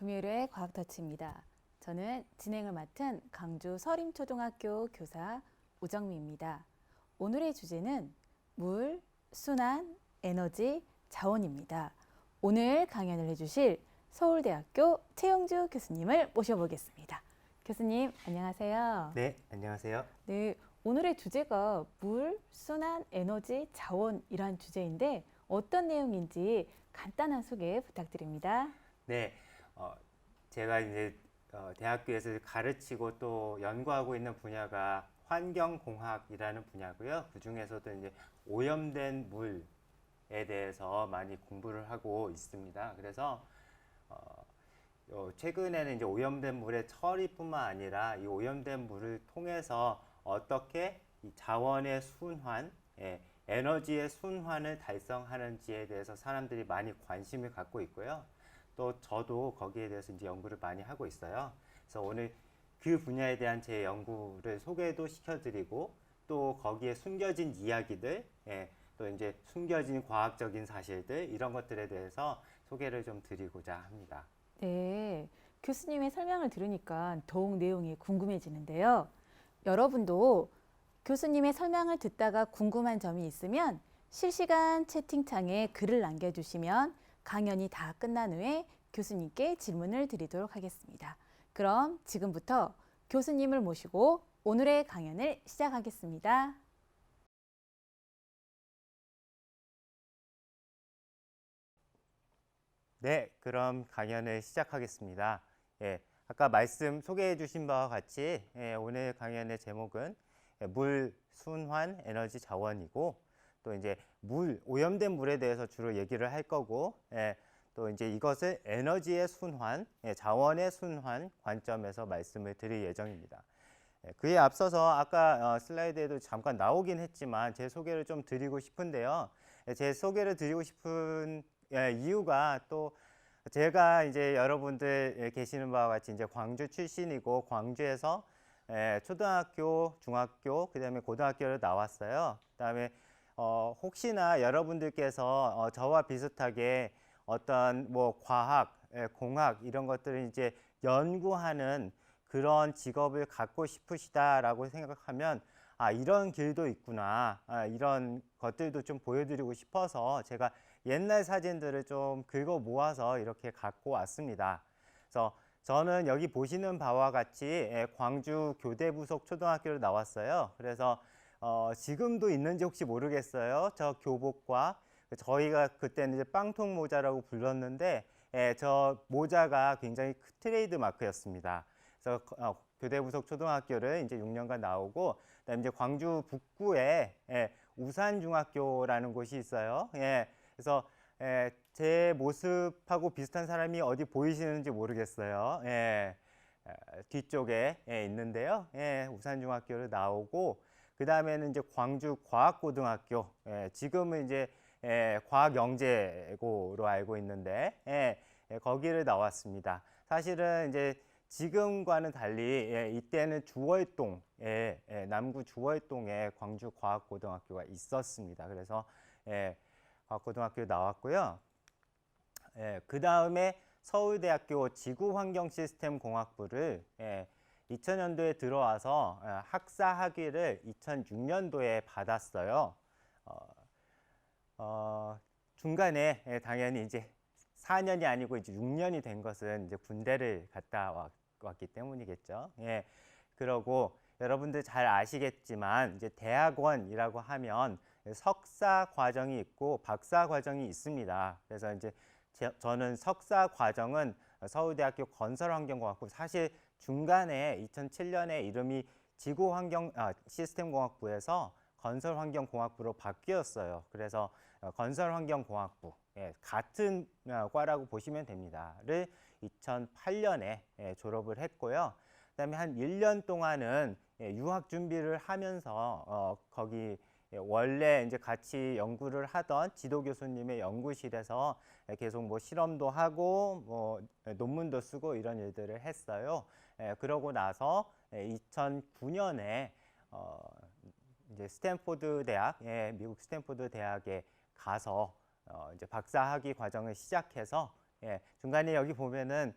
금요일의 과학터치입니다. 저는 진행을 맡은 강주 서림초등학교 교사 오정미입니다. 오늘의 주제는 물, 순환, 에너지, 자원입니다. 오늘 강연을 해주실 서울대학교 최영주 교수님을 모셔보겠습니다. 교수님, 안녕하세요. 네, 안녕하세요. 네, 오늘의 주제가 물, 순환, 에너지, 자원이란 주제인데 어떤 내용인지 간단한 소개 부탁드립니다. 네, 제가 이제 대학교에서 가르치고 또 연구하고 있는 분야가 환경공학이라는 분야고요. 그 중에서도 이제 오염된 물에 대해서 많이 공부를 하고 있습니다. 그래서 최근에는 이제 오염된 물의 처리뿐만 아니라 이 오염된 물을 통해서 어떻게 이 자원의 순환, 에너지의 순환을 달성하는지에 대해서 사람들이 많이 관심을 갖고 있고요. 또 저도 거기에 대해서 이제 연구를 많이 하고 있어요. 그래서 오늘 그 분야에 대한 제 연구를 소개도 시켜드리고 또 거기에 숨겨진 이야기들, 또 이제 숨겨진 과학적인 사실들 이런 것들에 대해서 소개를 좀 드리고자 합니다. 네, 교수님의 설명을 들으니까 더욱 내용이 궁금해지는데요. 여러분도 교수님의 설명을 듣다가 궁금한 점이 있으면 실시간 채팅창에 글을 남겨주시면 강연이 다 끝난 후에 교수님께 질문을 드리도록 하겠습니다. 그럼 지금부터 교수님을 모시고 오늘의 강연을 시작하겠습니다. 네, 그럼 강연을 시작하겠습니다. 아까 소개해 주신 바와 같이 오늘 강연의 제목은 물, 순환, 에너지, 자원이고 또 이제 오염된 물에 대해서 주로 얘기를 할 거고 또 이제 이것을 에너지의 순환, 자원의 순환 관점에서 말씀을 드릴 예정입니다. 그에 앞서서 아까 슬라이드에도 잠깐 나오긴 했지만 제 소개를 좀 드리고 싶은데요. 제 소개를 드리고 싶은 이유가 또 제가 이제 여러분들 계시는 바와 같이 이제 광주 출신이고 광주에서 초등학교, 중학교, 그다음에 고등학교를 나왔어요. 그다음에 혹시나 여러분들께서 저와 비슷하게 어떤 뭐 과학, 공학 이런 것들을 이제 연구하는 그런 직업을 갖고 싶으시다라고 생각하면 이런 길도 있구나, 이런 것들도 좀 보여드리고 싶어서 제가 옛날 사진들을 좀 긁어 모아서 이렇게 갖고 왔습니다. 그래서 저는 여기 보시는 바와 같이 광주 교대부속 초등학교를 나왔어요. 그래서 지금도 있는지 혹시 모르겠어요. 저 교복과 저희가 그때는 이제 빵통 모자라고 불렀는데 저 모자가 굉장히 트레이드 마크였습니다. 그래서 교대부속 초등학교를 이제 6년간 나오고 그다음에 이제 광주 북구에 우산중학교라는 곳이 있어요. 그래서 제 모습하고 비슷한 사람이 어디 보이시는지 모르겠어요. 뒤쪽에 있는데요. 우산중학교를 나오고 그 다음에는 이제 광주과학고등학교, 지금은 이제 과학영재고로 알고 있는데 거기를 나왔습니다. 사실은 이제 지금과는 달리 이때는 주월동에 남구 주월동에 광주과학고등학교가 있었습니다. 그래서 과학고등학교 나왔고요. 그 다음에 서울대학교 지구환경시스템공학부를 2000년도에 들어와서 학사 학위를 2006년도에 받았어요. 중간에 당연히 이제 4년이 아니고 이제 6년이 된 것은 이제 군대를 갔다 왔기 때문이겠죠. 그러고 여러분들 잘 아시겠지만 이제 대학원이라고 하면 석사 과정이 있고 박사 과정이 있습니다. 그래서 이제 저는 석사 과정은 서울대학교 건설환경공학부, 사실 중간에 2007년에 이름이 시스템공학부에서 건설환경공학부로 바뀌었어요. 그래서 건설환경공학부, 같은 과라고 보시면 됩니다.를 2008년에 졸업을 했고요. 그다음에 한 1년 동안은 유학 준비를 하면서 거기 원래 이제 같이 연구를 하던 지도 교수님의 연구실에서 계속 뭐 실험도 하고 뭐 논문도 쓰고 이런 일들을 했어요. 그러고 나서 2009년에 이제 스탠포드 대학, 미국 스탠포드 대학에 가서 이제 박사학위 과정을 시작해서 예, 중간에 여기 보면은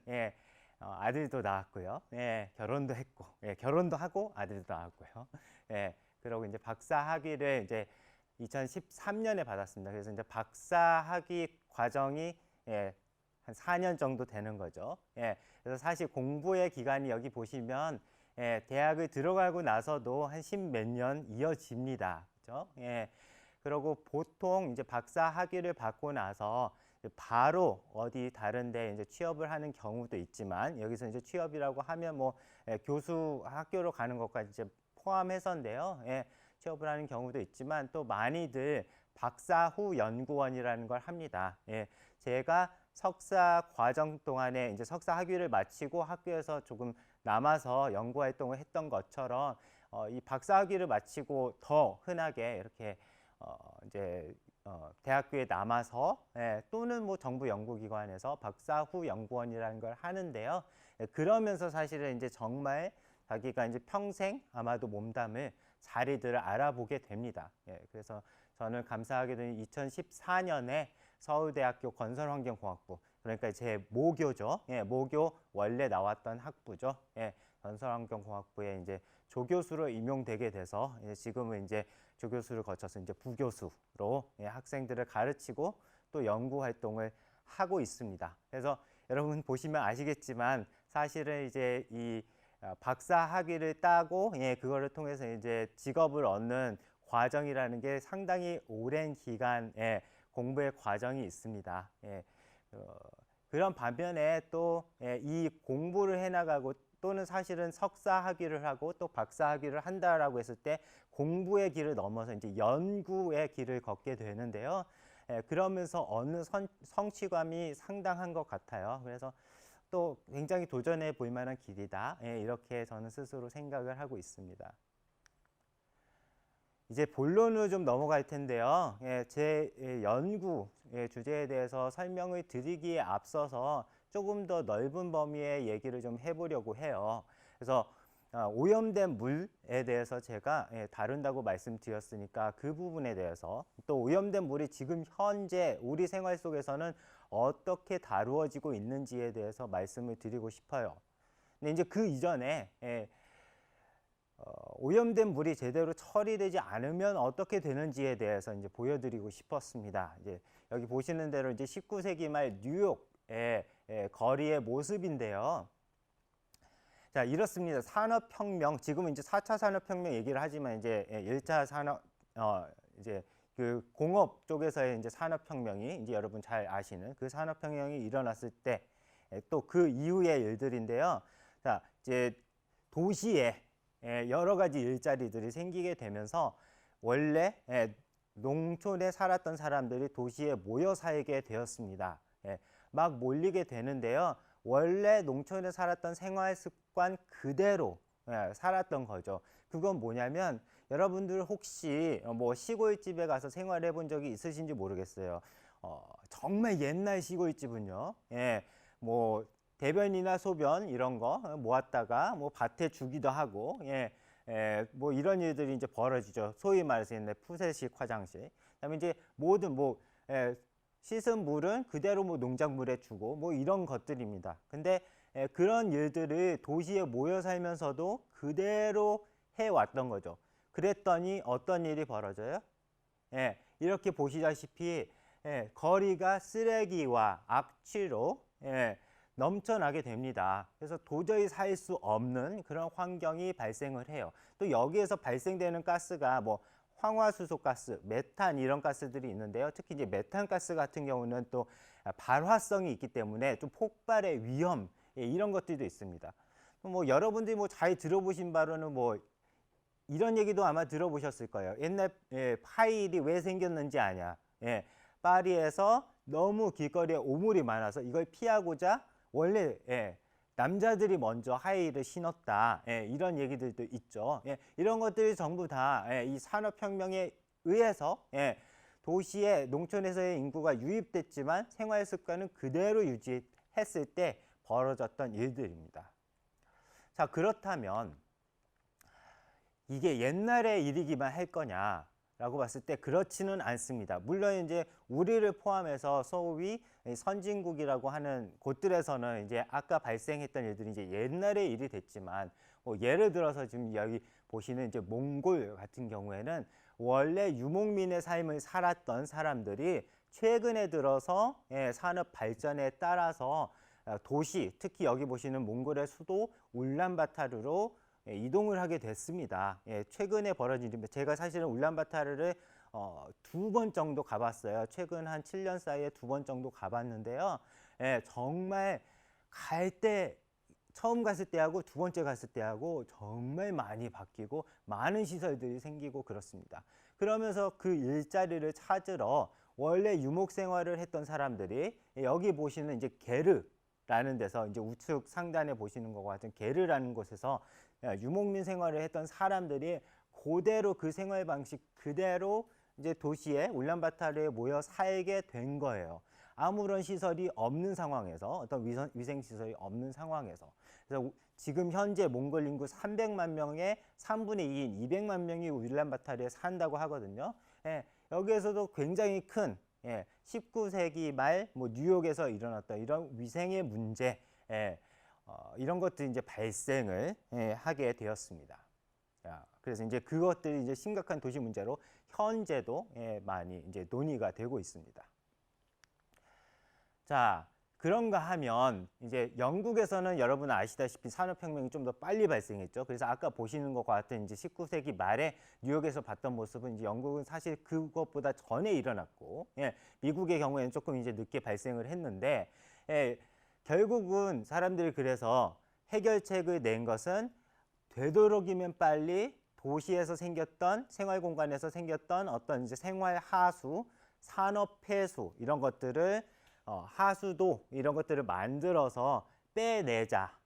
아들도 낳았고요. 예, 결혼도 했고, 결혼도 하고 아들도 낳았고요. 예, 그리고 이제 박사 학위를 이제 2013년에 받았습니다. 그래서 이제 박사 학위 과정이 한 4년 정도 되는 거죠. 그래서 사실 공부의 기간이 여기 보시면 대학을 들어가고 나서도 한 10몇 년 이어집니다. 그죠? 그리고 보통 이제 박사 학위를 받고 나서 바로 어디 다른데 이제 취업을 하는 경우도 있지만 여기서 이제 취업이라고 하면 뭐 교수 학교로 가는 것까지 이제 포함해서인데요. 취업을 하는 경우도 있지만 또 많이들 박사 후 연구원이라는 걸 합니다. 제가 석사 과정 동안에 이제 석사 학위를 마치고 학교에서 조금 남아서 연구 활동을 했던 것처럼 이 박사 학위를 마치고 더 흔하게 이렇게 이제 대학교에 남아서 또는 뭐 정부 연구기관에서 박사 후 연구원이라는 걸 하는데요. 그러면서 사실은 이제 정말 자기가 이제 평생 아마도 몸담을 자리들을 알아보게 됩니다. 그래서 저는 감사하게도 2014년에 서울대학교 건설환경공학부, 그러니까 제 모교죠. 모교 원래 나왔던 학부죠. 건설환경공학부에 이제 조교수로 임용되게 돼서 지금은 이제 조교수를 거쳐서 이제 부교수로 학생들을 가르치고 또 연구 활동을 하고 있습니다. 그래서 여러분 보시면 아시겠지만 사실은 이제 이 박사 학위를 따고 그거를 통해서 이제 직업을 얻는 과정이라는 게 상당히 오랜 기간의 공부의 과정이 있습니다. 그런 반면에 또 이 공부를 해나가고 또는 사실은 석사 학위를 하고 또 박사 학위를 한다라고 했을 때 공부의 길을 넘어서 이제 연구의 길을 걷게 되는데요. 그러면서 어느 성취감이 상당한 것 같아요. 그래서 또 굉장히 도전해 볼 만한 길이다. 이렇게 저는 스스로 생각을 하고 있습니다. 이제 본론으로 좀 넘어갈 텐데요. 제 연구 주제에 대해서 설명을 드리기에 앞서서 조금 더 넓은 범위의 얘기를 좀 해보려고 해요. 그래서 오염된 물에 대해서 제가 다룬다고 말씀드렸으니까 그 부분에 대해서 또 오염된 물이 지금 현재 우리 생활 속에서는 어떻게 다루어지고 있는지에 대해서 말씀을 드리고 싶어요. 근데 이제 그 이전에 오염된 물이 제대로 처리되지 않으면 어떻게 되는지에 대해서 이제 보여드리고 싶었습니다. 이제 여기 보시는 대로 이제 19세기 말 뉴욕의 거리의 모습인데요. 자, 이렇습니다. 산업혁명, 지금은 이제 4차 산업혁명 얘기를 하지만 이제 1차 산업, 이제 그 공업 쪽에서의 이제 산업혁명이 이제 여러분 잘 아시는 그 산업혁명이 일어났을 때 또 그 이후의 일들인데요. 자, 이제 도시에 여러 가지 일자리들이 생기게 되면서 원래 농촌에 살았던 사람들이 도시에 모여 살게 되었습니다. 막 몰리게 되는데요. 원래 농촌에 살았던 생활 습관 그대로 살았던 거죠. 그건 뭐냐면 여러분들 혹시 뭐 시골집에 가서 생활해 본 적이 있으신지 모르겠어요. 정말 옛날 시골집은요. 뭐 대변이나 소변 이런 거 모았다가 뭐 밭에 주기도 하고 뭐 이런 일들이 이제 벌어지죠. 소위 말해서 옛날 푸세식 화장실. 그다음에 이제 모든 뭐 씻은 물은 그대로 뭐 농작물에 주고 뭐 이런 것들입니다. 근데 그런 일들을 도시에 모여 살면서도 그대로 해왔던 거죠. 그랬더니 어떤 일이 벌어져요? 이렇게 보시다시피 거리가 쓰레기와 악취로 넘쳐나게 됩니다. 그래서 도저히 살 수 없는 그런 환경이 발생을 해요. 또 여기에서 발생되는 가스가 뭐 황화수소 가스, 메탄 이런 가스들이 있는데요. 특히 이제 메탄 가스 같은 경우는 또 발화성이 있기 때문에 좀 폭발의 위험 이런 것들도 있습니다. 뭐 여러분들이 뭐 잘 들어보신 바로는 뭐 이런 얘기도 아마 들어보셨을 거예요. 옛날 파일이 왜 생겼는지 아냐. 파리에서 너무 길거리에 오물이 많아서 이걸 피하고자 원래 남자들이 먼저 하이힐을 신었다. 이런 얘기들도 있죠. 이런 것들이 전부 다 이 산업혁명에 의해서 도시에 농촌에서의 인구가 유입됐지만 생활 습관은 그대로 유지했을 때 벌어졌던 일들입니다. 자, 그렇다면 이게 옛날의 일이기만 할 거냐? 라고 봤을 때 그렇지는 않습니다. 물론 이제 우리를 포함해서 소위 선진국이라고 하는 곳들에서는 이제 아까 발생했던 일들이 이제 옛날의 일이 됐지만, 뭐 예를 들어서 지금 여기 보시는 이제 몽골 같은 경우에는 원래 유목민의 삶을 살았던 사람들이 최근에 들어서 산업 발전에 따라서 도시, 특히 여기 보시는 몽골의 수도 울란바타르로 이동을 하게 됐습니다. 최근에 벌어진 일입니다. 제가 사실은 울란바타르를 2번 정도 가봤어요. 최근 한 7년 사이에 2번 정도 가봤는데요. 정말 갈 때, 처음 갔을 때하고 두 번째 갔을 때하고 정말 많이 바뀌고 많은 시설들이 생기고 그렇습니다. 그러면서 그 일자리를 찾으러 원래 유목 생활을 했던 사람들이 여기 보시는 이제 게르라는 데서, 이제 우측 상단에 보시는 것과 같은 게르라는 곳에서 유목민 생활을 했던 사람들이 그대로 그 생활 방식 그대로 이제 도시에 울란바타르에 모여 살게 된 거예요. 아무런 시설이 없는 상황에서, 어떤 위생 시설이 없는 상황에서. 그래서 지금 현재 몽골 인구 300만 명의 3분의 2인 200만 명이 울란바타르에 산다고 하거든요. 여기에서도 굉장히 큰 19세기 말 뭐 뉴욕에서 일어났던 이런 위생의 문제, 이런 것들이 이제 발생을 하게 되었습니다. 그래서 이제 그것들이 이제 심각한 도시 문제로 현재도 많이 이제 논의가 되고 있습니다. 자, 그런가 하면 이제 영국에서는 여러분 아시다시피 산업혁명이 좀 더 빨리 발생했죠. 그래서 아까 보시는 것과 같은 이제 19세기 말에 뉴욕에서 봤던 모습은 이제 영국은 사실 그것보다 전에 일어났고, 미국의 경우에는 조금 이제 늦게 발생을 했는데, 결국은 사람들이 그래서 해결책을 낸 것은 되도록이면 빨리 도시에서 생겼던 생활 공간에서 생겼던 어떤 이제 생활 하수, 산업 폐수 이런 것들을 하수도 이런 것들을 만들어서 빼내자.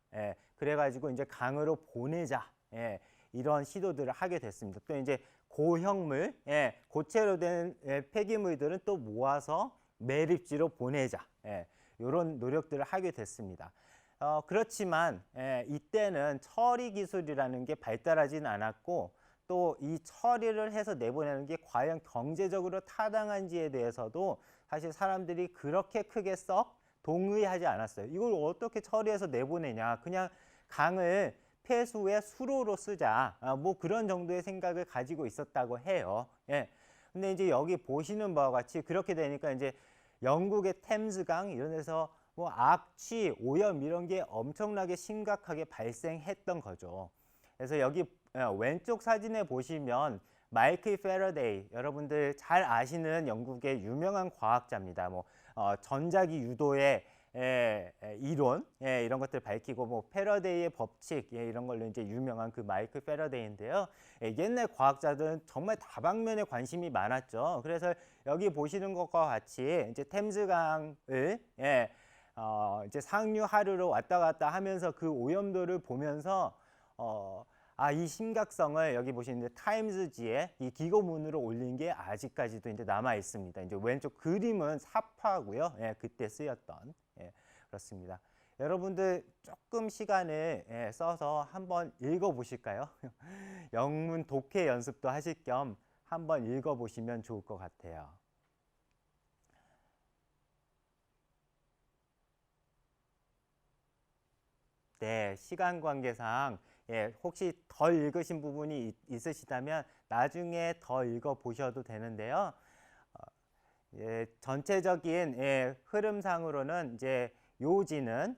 그래가지고 이제 강으로 보내자. 이런 시도들을 하게 됐습니다. 또 이제 고형물, 고체로 된 폐기물들은 또 모아서 매립지로 보내자. 이런 노력들을 하게 됐습니다. 그렇지만 이때는 처리 기술이라는 게 발달하지는 않았고, 또 이 처리를 해서 내보내는 게 과연 경제적으로 타당한지에 대해서도 사실 사람들이 그렇게 크게 썩 동의하지 않았어요. 이걸 어떻게 처리해서 내보내냐, 그냥 강을 폐수의 수로로 쓰자, 뭐 그런 정도의 생각을 가지고 있었다고 해요. 근데 이제 여기 보시는 바와 같이 그렇게 되니까 이제 영국의 템즈강 이런 데서 뭐 악취, 오염 이런 게 엄청나게 심각하게 발생했던 거죠. 그래서 여기 왼쪽 사진에 보시면 마이클 패러데이, 여러분들 잘 아시는 영국의 유명한 과학자입니다. 뭐 전자기 유도의 이론, 이런 것들 밝히고, 뭐 패러데이의 법칙, 이런 걸로 이제 유명한 그 마이클 패러데이인데요. 옛날 과학자들은 정말 다방면에 관심이 많았죠. 그래서 여기 보시는 것과 같이 이제 템즈강을 이제 상류 하류로 왔다 갔다 하면서 그 오염도를 보면서 이 심각성을 여기 보시는데 타임즈지에 이 기고문으로 올린 게 아직까지도 이제 남아 있습니다. 이제 왼쪽 그림은 사파고요. 그때 쓰였던. 그렇습니다. 여러분들 조금 시간을 써서 한번 읽어 보실까요? 영문 독해 연습도 하실 겸 한번 읽어 보시면 좋을 것 같아요. 네, 시간 관계상 혹시 덜 읽으신 부분이 있으시다면 나중에 더 읽어 보셔도 되는데요. 전체적인 흐름상으로는 이제 요지는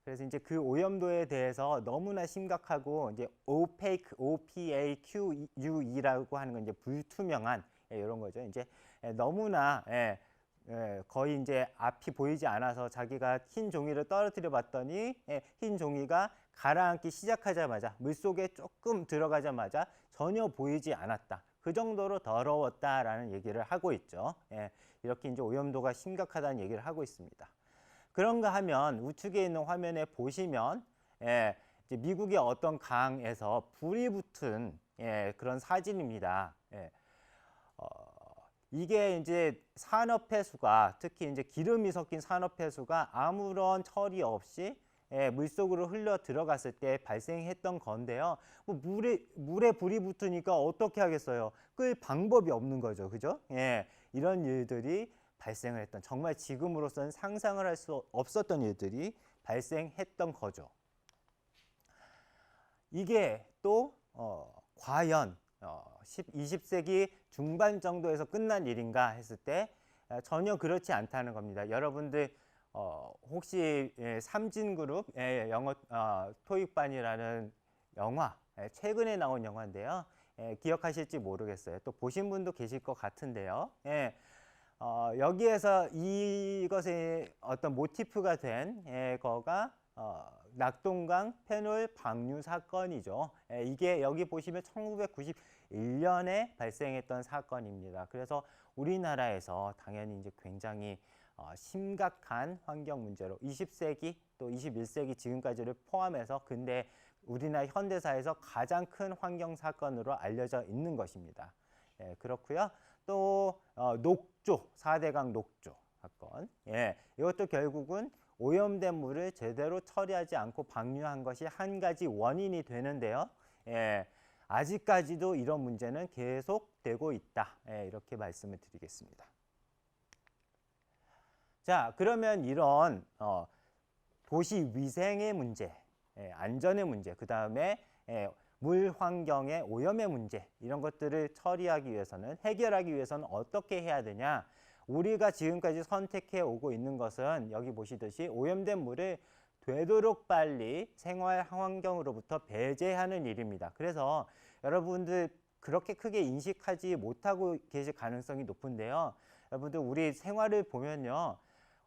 그래서 이제 그 오염도에 대해서 너무나 심각하고 이제 opaque, OPAQUE라고 하는 건 이제 불투명한 이런 거죠. 이제 너무나 거의 이제 앞이 보이지 않아서 자기가 흰 종이를 떨어뜨려 봤더니 흰 종이가 가라앉기 시작하자마자 물속에 조금 들어가자마자 전혀 보이지 않았다. 그 정도로 더러웠다라는 얘기를 하고 있죠. 이렇게 이제 오염도가 심각하다는 얘기를 하고 있습니다. 그런가 하면 우측에 있는 화면에 보시면 이제 미국의 어떤 강에서 불이 붙은 그런 사진입니다. 이게 이제 산업 폐수가, 특히 이제 기름이 섞인 산업 폐수가 아무런 처리 없이 물속으로 흘러 들어갔을 때 발생했던 건데요. 뭐 물에 불이 붙으니까 어떻게 하겠어요? 끌 방법이 없는 거죠. 그죠? 이런 일들이 발생을 했던, 정말 지금으로서는 상상을 할 수 없었던 일들이 발생했던 거죠. 이게 또 과연 20세기 중반 정도에서 끝난 일인가 했을 때 전혀 그렇지 않다는 겁니다. 여러분들 혹시 삼진그룹 영어 토익반이라는 영화, 최근에 나온 영화인데요. 기억하실지 모르겠어요. 또 보신 분도 계실 것 같은데요. 여기에서 이것의 어떤 모티프가 된 거가 낙동강 페놀 방류 사건이죠. 이게 여기 보시면 1991년에 발생했던 사건입니다. 그래서 우리나라에서 당연히 이제 굉장히 심각한 환경 문제로 20세기 또 21세기 지금까지를 포함해서 근데 우리나라 현대사에서 가장 큰 환경 사건으로 알려져 있는 것입니다. 그렇고요. 또 녹조, 4대강 녹조 사건. 이것도 결국은 오염된 물을 제대로 처리하지 않고 방류한 것이 한 가지 원인이 되는데요. 아직까지도 이런 문제는 계속되고 있다. 이렇게 말씀을 드리겠습니다. 자, 그러면 이런 도시 위생의 문제, 안전의 문제, 그 다음에 물 환경의 오염의 문제, 이런 것들을 처리하기 위해서는, 해결하기 위해서는 어떻게 해야 되냐? 우리가 지금까지 선택해 오고 있는 것은 여기 보시듯이 오염된 물을 되도록 빨리 생활 환경으로부터 배제하는 일입니다. 그래서 여러분들 그렇게 크게 인식하지 못하고 계실 가능성이 높은데요. 여러분들 우리 생활을 보면요.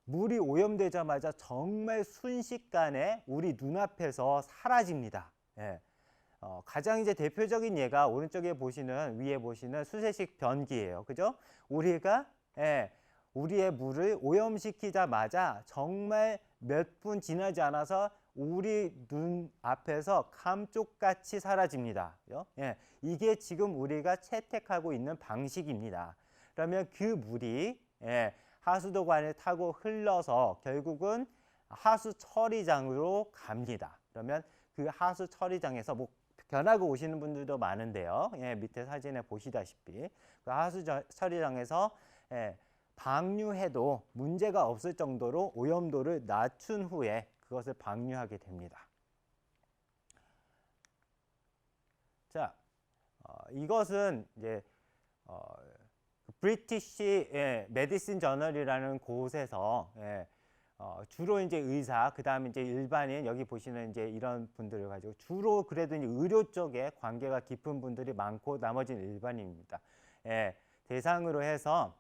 물이 오염되자마자 정말 순식간에 우리 눈앞에서 사라집니다. 가장 이제 대표적인 예가 오른쪽에 보시는, 위에 보시는 수세식 변기예요. 그죠? 우리가 우리의 물을 오염시키자마자 정말 몇 분 지나지 않아서 우리 눈 앞에서 감쪽같이 사라집니다. 이게 지금 우리가 채택하고 있는 방식입니다. 그러면 그 물이 하수도관을 타고 흘러서 결국은 하수 처리장으로 갑니다. 그러면 그 하수 처리장에서 뭐 변하고 오시는 분들도 많은데요. 밑에 사진에 보시다시피 그 하수 처리장에서 방류해도 문제가 없을 정도로 오염도를 낮춘 후에 그것을 방류하게 됩니다. 자, 이것은 이제 브리티시 메디신 저널이라는 곳에서 주로 이제 의사, 그 다음에 이제 일반인, 여기 보시는 이제 이런 분들을 가지고 주로 그래도 이제 의료 쪽에 관계가 깊은 분들이 많고 나머지는 일반인입니다. 대상으로 해서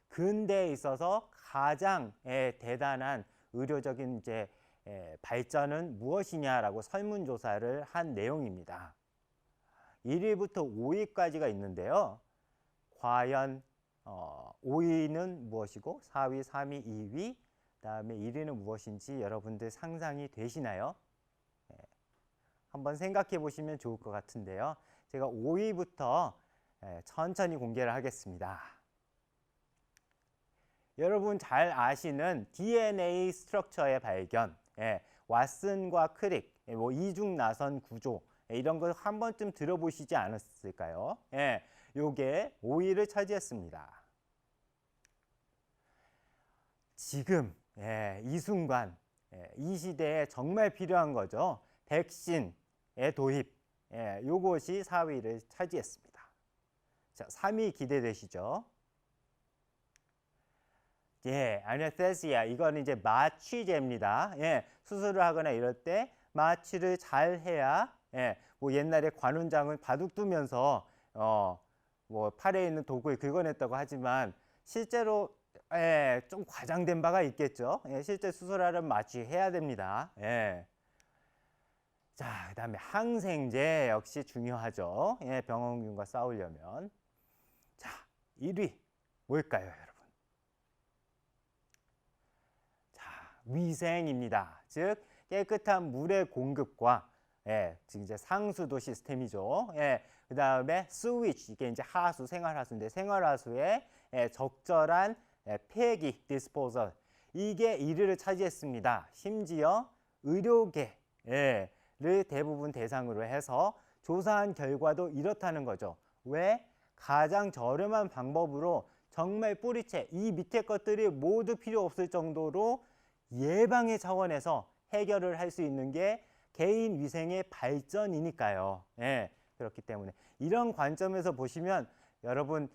근대에 있어서 가장 대단한 의료적인 이제 발전은 무엇이냐라고 설문조사를 한 내용입니다. 1위부터 5위까지가 있는데요. 과연 5위는 무엇이고 4위, 3위, 2위, 그다음에 1위는 무엇인지 여러분들 상상이 되시나요? 한번 생각해 보시면 좋을 것 같은데요. 제가 5위부터 천천히 공개를 하겠습니다. 여러분 잘 아시는 DNA 스트럭처의 발견, 왓슨과 크릭, 뭐 이중 나선 구조, 이런 거 한 번쯤 들어보시지 않았을까요? 요게 5위를 차지했습니다. 지금 이 순간 이 시대에 정말 필요한 거죠. 백신의 도입, 요것이 4위를 차지했습니다. 자, 3위 기대되시죠? 아네스테시아, 이건 이제 마취제입니다. 수술을 하거나 이럴 때 마취를 잘 해야, 뭐 옛날에 관훈장을 바둑 두면서 뭐 팔에 있는 도구에 긁어냈다고 하지만 실제로 좀 과장된 바가 있겠죠. 실제 수술하려면 마취해야 됩니다. 자, 그 다음에 항생제 역시 중요하죠. 병원균과 싸우려면. 자, 1위 뭘까요, 여러분? 위생입니다. 즉 깨끗한 물의 공급과 즉 이제 상수도 시스템이죠. 그 다음에 스위치, 이게 이제 하수, 생활하수인데 생활하수의 적절한 폐기 디스포설, 이게 1위를 차지했습니다. 심지어 의료계를 대부분 대상으로 해서 조사한 결과도 이렇다는 거죠. 왜? 가장 저렴한 방법으로 정말 뿌리채 이 밑에 것들이 모두 필요 없을 정도로 예방의 차원에서 해결을 할 수 있는 게 개인 위생의 발전이니까요. 예, 그렇기 때문에 이런 관점에서 보시면 여러분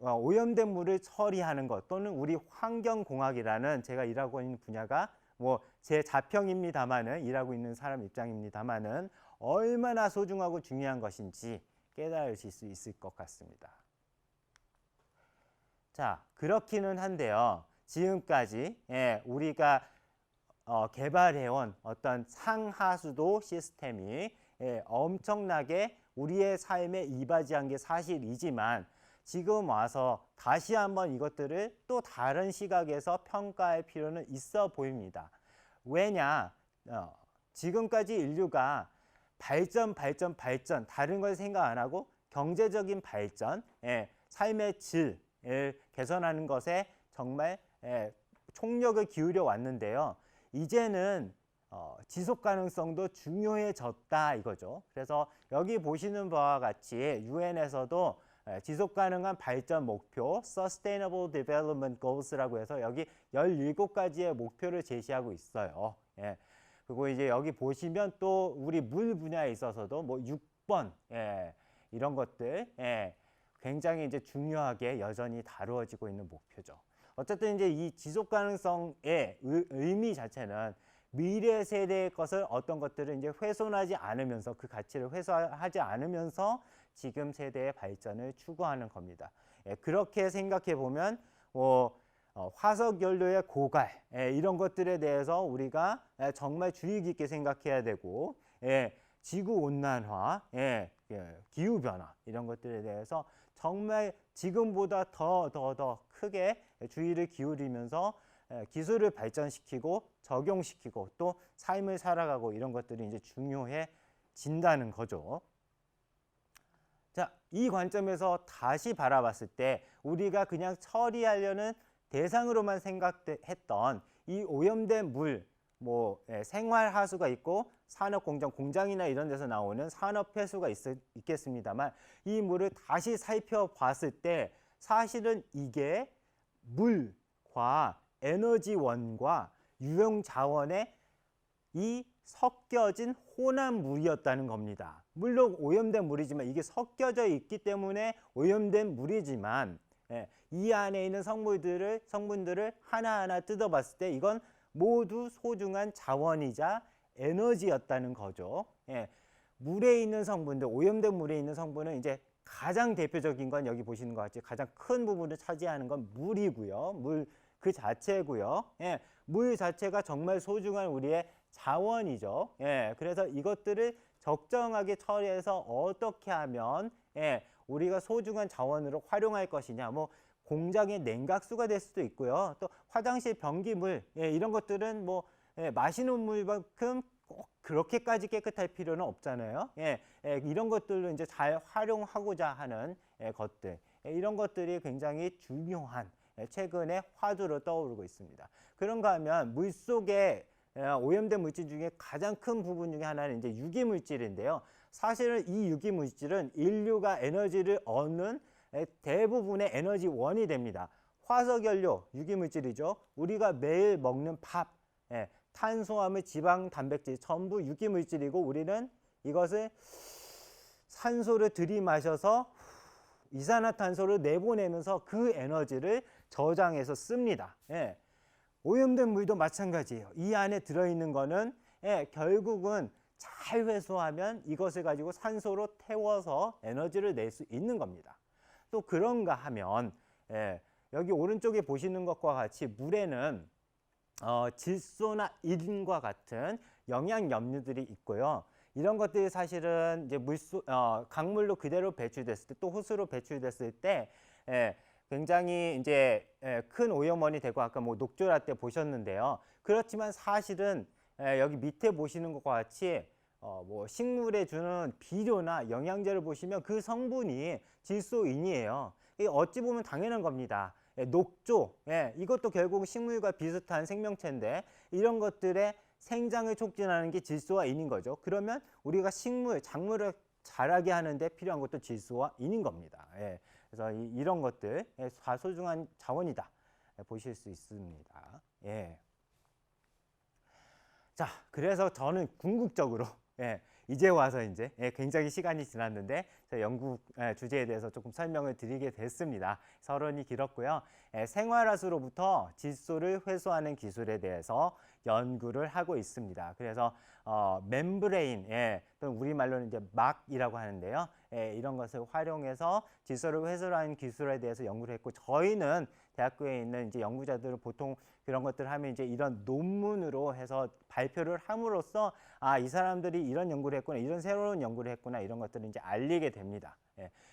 오염된 물을 처리하는 것 또는 우리 환경공학이라는 제가 일하고 있는 분야가 뭐 제 자평입니다마는 일하고 있는 사람 입장입니다마는 얼마나 소중하고 중요한 것인지 깨달으실 수 있을 것 같습니다. 자, 그렇기는 한데요. 지금까지 우리가 개발해온 어떤 상하수도 시스템이 엄청나게 우리의 삶에 이바지한 게 사실이지만 지금 와서 다시 한번 이것들을 또 다른 시각에서 평가할 필요는 있어 보입니다. 왜냐? 지금까지 인류가 발전, 다른 걸 생각 안 하고 경제적인 발전, 삶의 질을 개선하는 것에 정말 총력을 기울여 왔는데요. 이제는 지속 가능성도 중요해졌다 이거죠. 그래서 여기 보시는 바와 같이 유엔에서도 지속 가능한 발전 목표 Sustainable Development Goals라고 해서 여기 17가지의 목표를 제시하고 있어요. 그리고 이제 여기 보시면 또 우리 물 분야에 있어서도 뭐 6번 이런 것들 굉장히 이제 중요하게 여전히 다루어지고 있는 목표죠. 어쨌든 이제 이 지속 가능성의 의미 자체는 미래 세대의 것을 어떤 것들을 이제 훼손하지 않으면서 그 가치를 훼손하지 않으면서 지금 세대의 발전을 추구하는 겁니다. 그렇게 생각해 보면 화석 연료의 고갈 이런 것들에 대해서 우리가 정말 주의 깊게 생각해야 되고 지구 온난화, 기후 변화 이런 것들에 대해서 정말 지금보다 더 크게 주의를 기울이면서 기술을 발전시키고 적용시키고 또 삶을 살아가고 이런 것들이 이제 중요해진다는 거죠. 자, 이 관점에서 다시 바라봤을 때 우리가 그냥 처리하려는 대상으로만 생각했던 이 오염된 물, 생활 하수가 있고 산업 공장이나 이런 데서 나오는 산업 폐수가 있겠습니다만 이 물을 다시 살펴봤을 때 사실은 이게 물과 에너지원과 유용 자원의 이 섞여진 혼합 물이었다는 겁니다. 물론 오염된 물이지만 이게 섞여져 있기 때문에 오염된 물이지만 이 안에 있는 성분들을 하나하나 뜯어봤을 때 이건 모두 소중한 자원이자 에너지였다는 거죠. 물에 있는 성분들, 오염된 물에 있는 성분은 이제 가장 대표적인 건 여기 보시는 것 같이 가장 큰 부분을 차지하는 건 물이고요. 물 그 자체고요. 물 자체가 정말 소중한 우리의 자원이죠. 그래서 이것들을 적정하게 처리해서 어떻게 하면 우리가 소중한 자원으로 활용할 것이냐. 공장의 냉각수가 될 수도 있고요. 또 화장실 변기물 이런 것들은 마시는 물만큼 꼭 그렇게까지 깨끗할 필요는 없잖아요. 이런 것들로 이제 잘 활용하고자 하는 것들 이런 것들이 굉장히 중요한 최근에 화두로 떠오르고 있습니다. 그런가 하면 물속에 오염된 물질 중에 가장 큰 부분 중에 하나는 이제 유기물질인데요. 사실은 이 유기물질은 인류가 에너지를 얻는 대부분의 에너지원이 됩니다. 화석연료, 유기물질이죠. 우리가 매일 먹는 밥, 탄수화물, 지방, 단백질 전부 유기물질이고 우리는 이것을 산소를 들이마셔서 이산화탄소를 내보내면서 그 에너지를 저장해서 씁니다. 오염된 물도 마찬가지예요. 이 안에 들어있는 거는 결국은 잘 회수하면 이것을 가지고 산소로 태워서 에너지를 낼 수 있는 겁니다. 또 그런가 하면 여기 오른쪽에 보시는 것과 같이 물에는 질소나 인과 같은 영양 염류들이 있고요. 이런 것들이 사실은 이제 강물로 그대로 배출됐을 때 또 호수로 배출됐을 때 굉장히 이제 큰 오염원이 되고 아까 녹조라 때 보셨는데요. 그렇지만 사실은 여기 밑에 보시는 것과 같이 식물에 주는 비료나 영양제를 보시면 그 성분이 질소인이에요. 이게 어찌 보면 당연한 겁니다. 녹조, 이것도 결국 식물과 비슷한 생명체인데 이런 것들의 생장을 촉진하는 게 질소와 인인 거죠. 그러면 우리가 작물을 자라게 하는데 필요한 것도 질소와 인인 겁니다. 그래서 이런 것들 과소중한 자원이다 보실 수 있습니다. 자, 그래서 저는 궁극적으로 이제 와서 이제 굉장히 시간이 지났는데 연구 주제에 대해서 조금 설명을 드리게 됐습니다. 서론이 길었고요. 생활화수로부터 질소를 회수하는 기술에 대해서 연구를 하고 있습니다. 그래서 멤브레인, 또는 우리말로는 이제 막이라고 하는데요. 이런 것을 활용해서 질소를 회수하는 기술에 대해서 연구를 했고, 저희는 대학교에 있는 이제 연구자들은 보통 그런 것들을 하면 이제 이런 논문으로 해서 발표를 함으로써 이 사람들이 이런 연구를 했구나, 이런 새로운 연구를 했구나, 이런 것들을 이제 알리게 됩니다.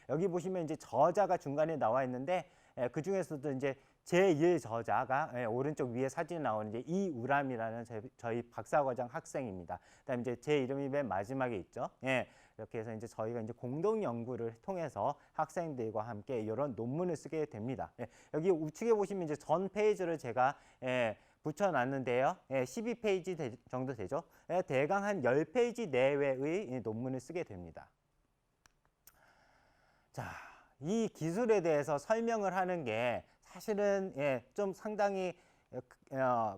여기 보시면 이제 저자가 중간에 나와 있는데 그 중에서도 이제 제1 저자가 오른쪽 위에 사진에 나오는 이제 이우람이라는 저희 박사과정 학생입니다. 그다음에 이제 제 이름이 맨 마지막에 있죠. 이렇게 해서 이제 저희가 이제 공동 연구를 통해서 학생들과 함께 이런 논문을 쓰게 됩니다. 여기 우측에 보시면 이제 전 페이지를 제가 붙여놨는데요. 12페이지 정도 되죠. 대강 한 10페이지 내외의 논문을 쓰게 됩니다. 자, 이 기술에 대해서 설명을 하는 게 사실은 좀 상당히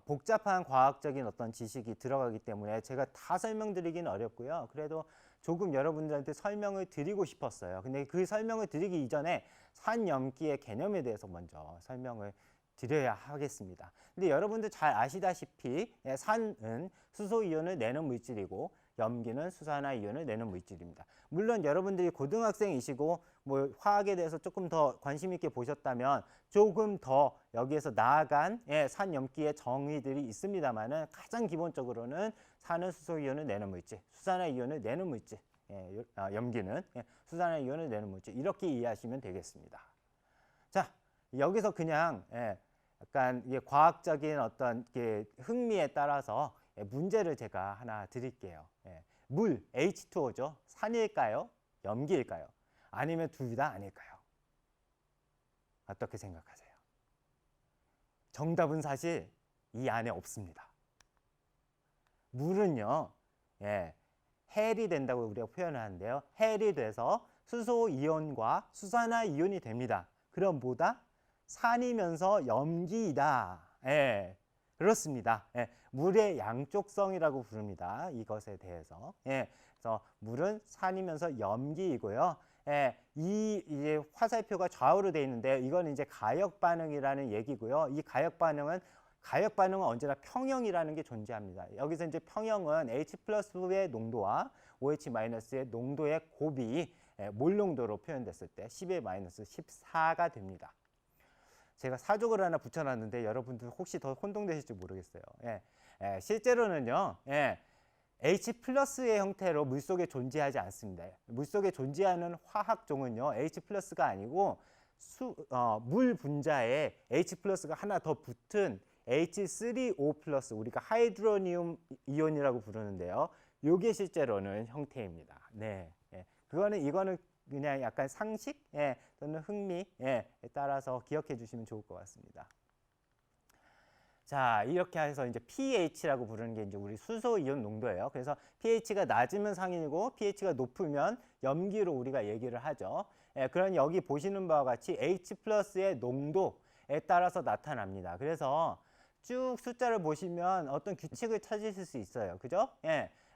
복잡한 과학적인 어떤 지식이 들어가기 때문에 제가 다 설명드리기는 어렵고요. 그래도 조금 여러분들한테 설명을 드리고 싶었어요. 근데 그 설명을 드리기 이전에 산염기의 개념에 대해서 먼저 설명을 드려야 하겠습니다. 근데 여러분들 잘 아시다시피 산은 수소이온을 내는 물질이고 염기는 수산화이온을 내는 물질입니다. 물론 여러분들이 고등학생이시고 뭐 화학에 대해서 조금 더 관심 있게 보셨다면 조금 더 여기에서 나아간 산염기의 정의들이 있습니다만은 가장 기본적으로는 산은 수소이온을 내는 물질, 수산화이온을 내는 물질, 염기는 수산화이온을 내는 물질, 이렇게 이해하시면 되겠습니다. 자, 여기서 그냥 약간 과학적인 어떤 흥미에 따라서 문제를 제가 하나 드릴게요. 물, H2O죠. 산일까요? 염기일까요? 아니면 둘 다 아닐까요? 어떻게 생각하세요? 정답은 사실 이 안에 없습니다. 물은요, 헬이 된다고 우리가 표현을 하는데요. 헬이 돼서 수소이온과 수산화이온이 됩니다. 그럼 뭐다? 산이면서 염기이다. 그렇습니다. 물의 양쪽성이라고 부릅니다. 이것에 대해서. 그래서 물은 산이면서 염기이고요. 이제 화살표가 좌우로 되어 있는데 이건 이제 가역 반응이라는 얘기고요. 이 가역 반응은 언제나 평형이라는 게 존재합니다. 여기서 이제 평형은 H+의 농도와 OH-의 농도의 곱이 몰 농도로 표현됐을 때 10-14가 됩니다. 제가 사족을 하나 붙여놨는데 여러분들 혹시 더 혼동되실지 모르겠어요. 실제로는요, H+의 형태로 물속에 존재하지 않습니다. 물속에 존재하는 화학종은요, H+가 아니고 물 분자에 H+가 하나 더 붙은 H3O+, 우리가 하이드로니움 이온이라고 부르는데요. 이게 실제로는 형태입니다. 이거는 그냥 약간 상식 또는 흥미에 따라서 기억해 주시면 좋을 것 같습니다. 자, 이렇게 해서 이제 pH라고 부르는 게 이제 우리 수소이온 농도예요. 그래서 pH가 낮으면 상인이고 pH가 높으면 염기로 우리가 얘기를 하죠. 그런 여기 보시는 바와 같이 H+의 농도에 따라서 나타납니다. 그래서 쭉 숫자를 보시면 어떤 규칙을 찾으실 수 있어요. 그죠?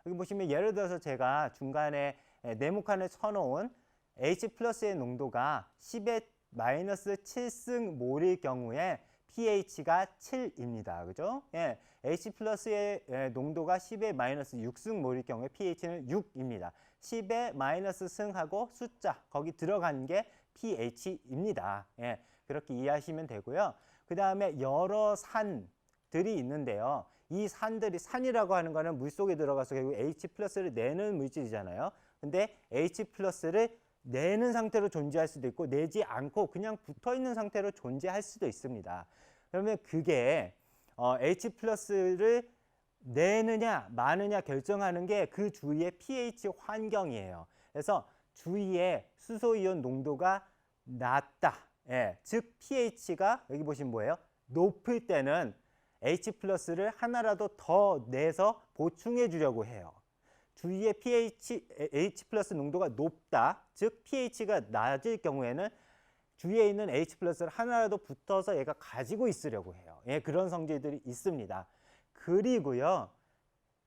여기 보시면 예를 들어서 제가 중간에 네모칸을 쳐놓은 H+의 농도가 10의 -7승 몰일 경우에 pH가 7입니다. 그죠? H+의 농도가 10의 -6승 몰일 경우에 pH는 6입니다. 10의 -승하고 숫자 거기 들어간 게 pH입니다. 그렇게 이해하시면 되고요. 그 다음에 여러 산들이 있는데요. 이 산이라고 하는 거는 물속에 들어가서 결국 H+를 내는 물질이잖아요. 근데 H+를 내는 상태로 존재할 수도 있고 내지 않고 그냥 붙어있는 상태로 존재할 수도 있습니다. 그러면 그게 H+를 내느냐 마느냐 결정하는 게 그 주위의 pH 환경이에요. 그래서 주위에 수소이온 농도가 낮다, 예, 즉 pH가 여기 보시면 뭐예요? 높을 때는 H+를 하나라도 더 내서 보충해 주려고 해요. 주위의 H+ 농도가 높다, 즉 pH가 낮을 경우에는 주위에 있는 H+를 하나라도 붙어서 얘가 가지고 있으려고 해요. 예, 그런 성질들이 있습니다. 그리고요,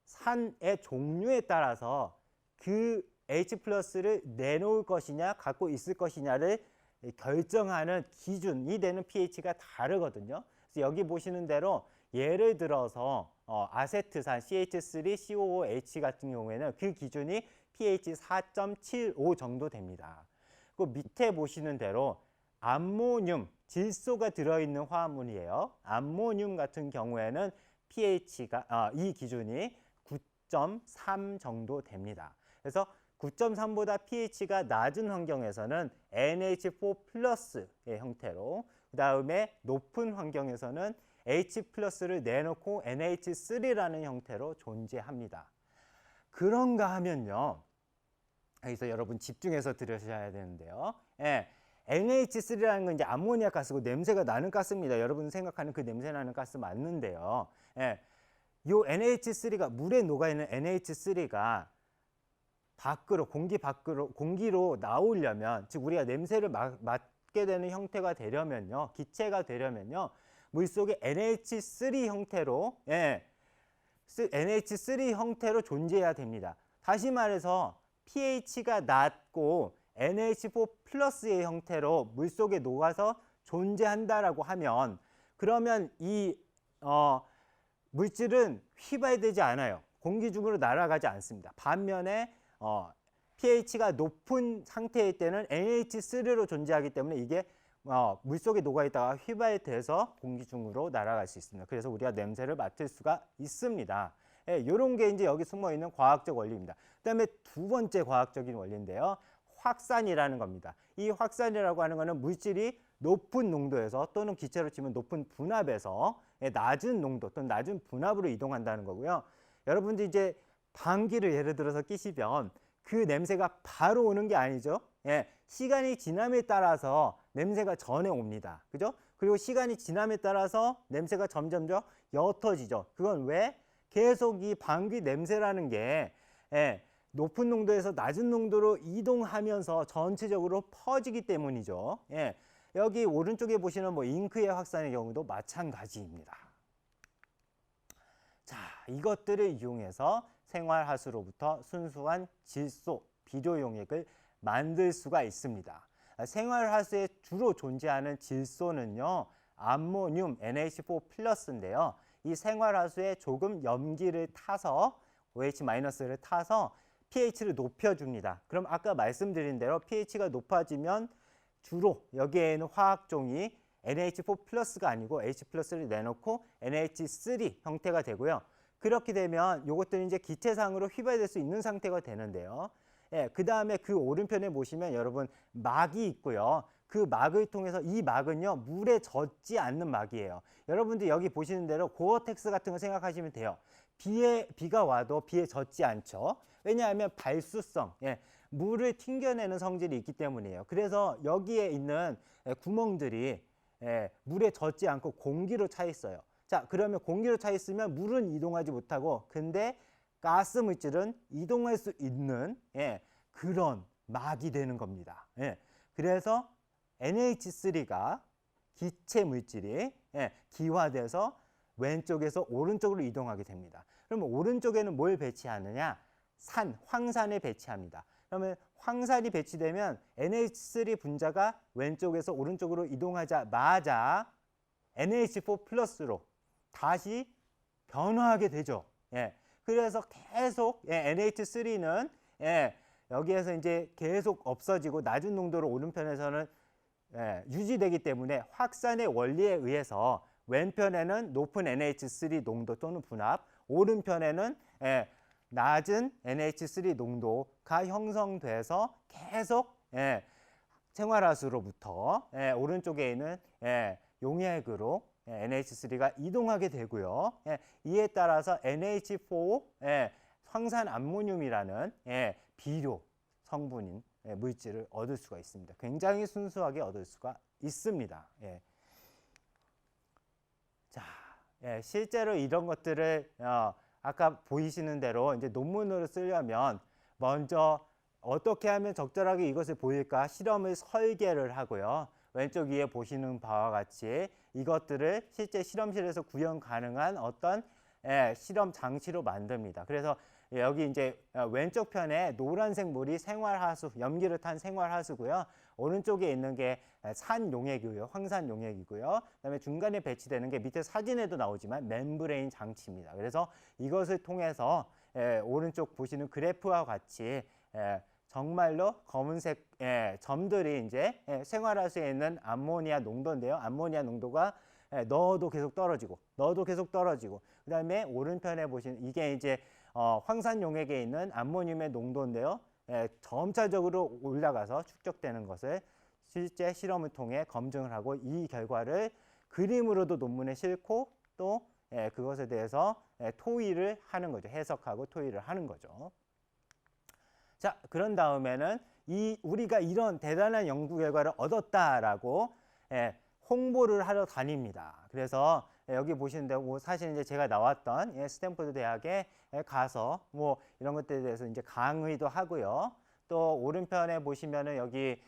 산의 종류에 따라서 그 H+를 내놓을 것이냐 갖고 있을 것이냐를 결정하는 기준이 되는 pH가 다르거든요. 그래서 여기 보시는 대로 예를 들어서 아세트산 CH3COOH 같은 경우에는 그 기준이 pH 4.75 정도 됩니다. 그 밑에 보시는 대로 암모늄, 질소가 들어있는 화합물이에요. 암모늄 같은 경우에는 pH가 이 기준이 9.3 정도 됩니다. 그래서 9.3보다 pH가 낮은 환경에서는 NH4+의 형태로, 그 다음에 높은 환경에서는 H+를 내놓고 NH3라는 형태로 존재합니다. 그런가 하면요, 여기서 여러분 집중해서 들으셔야 되는데요. 예, NH3라는 건 이제 암모니아 가스고 냄새가 나는 가스입니다. 여러분 생각하는 그 냄새 나는 가스 맞는데요. 예, 요 NH3가 물에 녹아있는 NH3가 밖으로 공기로 나오려면, 즉 우리가 냄새를 맡게 되는 형태가 되려면요, 기체가 되려면요, 물속에 NH3 형태로 NH3 형태로 존재해야 됩니다. 다시 말해서 pH가 낮고 NH4+의 형태로 물속에 녹아서 존재한다라고 하면, 그러면 이 물질은 휘발되지 않아요. 공기 중으로 날아가지 않습니다. 반면에 pH가 높은 상태일 때는 NH3로 존재하기 때문에 이게 물속에 녹아있다가 휘발돼서 공기 중으로 날아갈 수 있습니다. 그래서 우리가 냄새를 맡을 수가 있습니다. 예, 이런 게 이제 여기 숨어있는 과학적 원리입니다. 그 다음에 두 번째 과학적인 원리인데요, 확산이라는 겁니다. 이 확산이라고 하는 거는 물질이 높은 농도에서, 또는 기체로 치면 높은 분압에서 낮은 농도 또는 낮은 분압으로 이동한다는 거고요. 여러분들 이제 방귀를 예를 들어서 끼시면 그 냄새가 바로 오는 게 아니죠. 예, 시간이 지남에 따라서 냄새가 전해 옵니다. 그죠? 그리고 시간이 지남에 따라서 냄새가 점점 더 옅어지죠. 그건 왜? 계속 이 방귀 냄새라는 게 높은 농도에서 낮은 농도로 이동하면서 전체적으로 퍼지기 때문이죠. 예, 여기 오른쪽에 보시는 뭐 잉크의 확산의 경우도 마찬가지입니다. 자, 이것들을 이용해서 생활하수로부터 순수한 질소, 비료 용액을 만들 수가 있습니다. 생활하수에 주로 존재하는 질소는요, 암모늄 NH4+인데요. 이 생활하수에 조금 염기를 타서, OH-를 타서 pH를 높여줍니다. 그럼 아까 말씀드린 대로 pH가 높아지면 주로 여기에 있는 화학종이 NH4+가 아니고 H+를 내놓고 NH3 형태가 되고요. 그렇게 되면 이것들은 이제 기체상으로 휘발될 수 있는 상태가 되는데요. 예, 그 다음에 그 오른편에 보시면 여러분 막이 있고요. 그 막을 통해서, 이 막은요, 물에 젖지 않는 막이에요. 여러분들 여기 보시는 대로 고어텍스 같은 거 생각하시면 돼요. 비가 와도 비에 젖지 않죠. 왜냐하면 발수성, 물을 튕겨내는 성질이 있기 때문이에요. 그래서 여기에 있는 구멍들이 물에 젖지 않고 공기로 차 있어요. 자, 그러면 공기로 차 있으면 물은 이동하지 못하고, 근데 가스 물질은 이동할 수 있는 그런 막이 되는 겁니다. 그래서 NH3가 기체 물질이 기화돼서 왼쪽에서 오른쪽으로 이동하게 됩니다. 그러면 오른쪽에는 뭘 배치하느냐? 황산을 배치합니다. 그러면 황산이 배치되면 NH3 분자가 왼쪽에서 오른쪽으로 이동하자마자 NH4+로 다시 변화하게 되죠. 그래서 계속 NH3는 여기에서 이제 계속 없어지고 낮은 농도로 오른편에서는 유지되기 때문에 확산의 원리에 의해서 왼편에는 높은 NH3 농도 또는 분압, 오른편에는 낮은 NH3 농도가 형성돼서 계속 생활하수로부터 오른쪽에 있는 용액으로 NH3가 이동하게 되고요. 이에 따라서 NH4 황산 암모늄이라는 비료, 성분인 물질을 얻을 수가 있습니다. 굉장히 순수하게 얻을 수가 있습니다. 예. 자, 실제로 이런 것들을 아까 보이시는 대로 이제 논문으로 쓰려면 먼저 어떻게 하면 적절하게 이것을 보일까 실험을 설계를 하고요. 왼쪽 위에 보시는 바와 같이 이것들을 실제 실험실에서 구현 가능한 어떤 실험 장치로 만듭니다. 그래서 여기 이제 왼쪽 편에 노란색 물이 생활하수, 염기를 탄 생활하수고요. 오른쪽에 있는 게 산용액이고요. 황산용액이고요. 그다음에 중간에 배치되는 게 밑에 사진에도 나오지만 멤브레인 장치입니다. 그래서 이것을 통해서 오른쪽 보시는 그래프와 같이 정말로 검은색 점들이 이제 생활하수에 있는 암모니아 농도인데요. 암모니아 농도가 넣어도 계속 떨어지고, 넣어도 계속 떨어지고, 그 다음에 오른편에 보시는 이게 이제 황산용액에 있는 암모늄의 농도인데요. 점차적으로 올라가서 축적되는 것을 실제 실험을 통해 검증을 하고 이 결과를 그림으로도 논문에 싣고 또 그것에 대해서 토의를 하는 거죠. 해석하고 토의를 하는 거죠. 자, 그런 다음에는 우리가 이런 대단한 연구 결과를 얻었다라고 홍보를 하러 다닙니다. 그래서 여기 보시는데 사실 이제 제가 나왔던 스탠포드 대학에 가서 뭐 이런 것들에 대해서 이제 강의도 하고요. 또 오른편에 보시면은 여기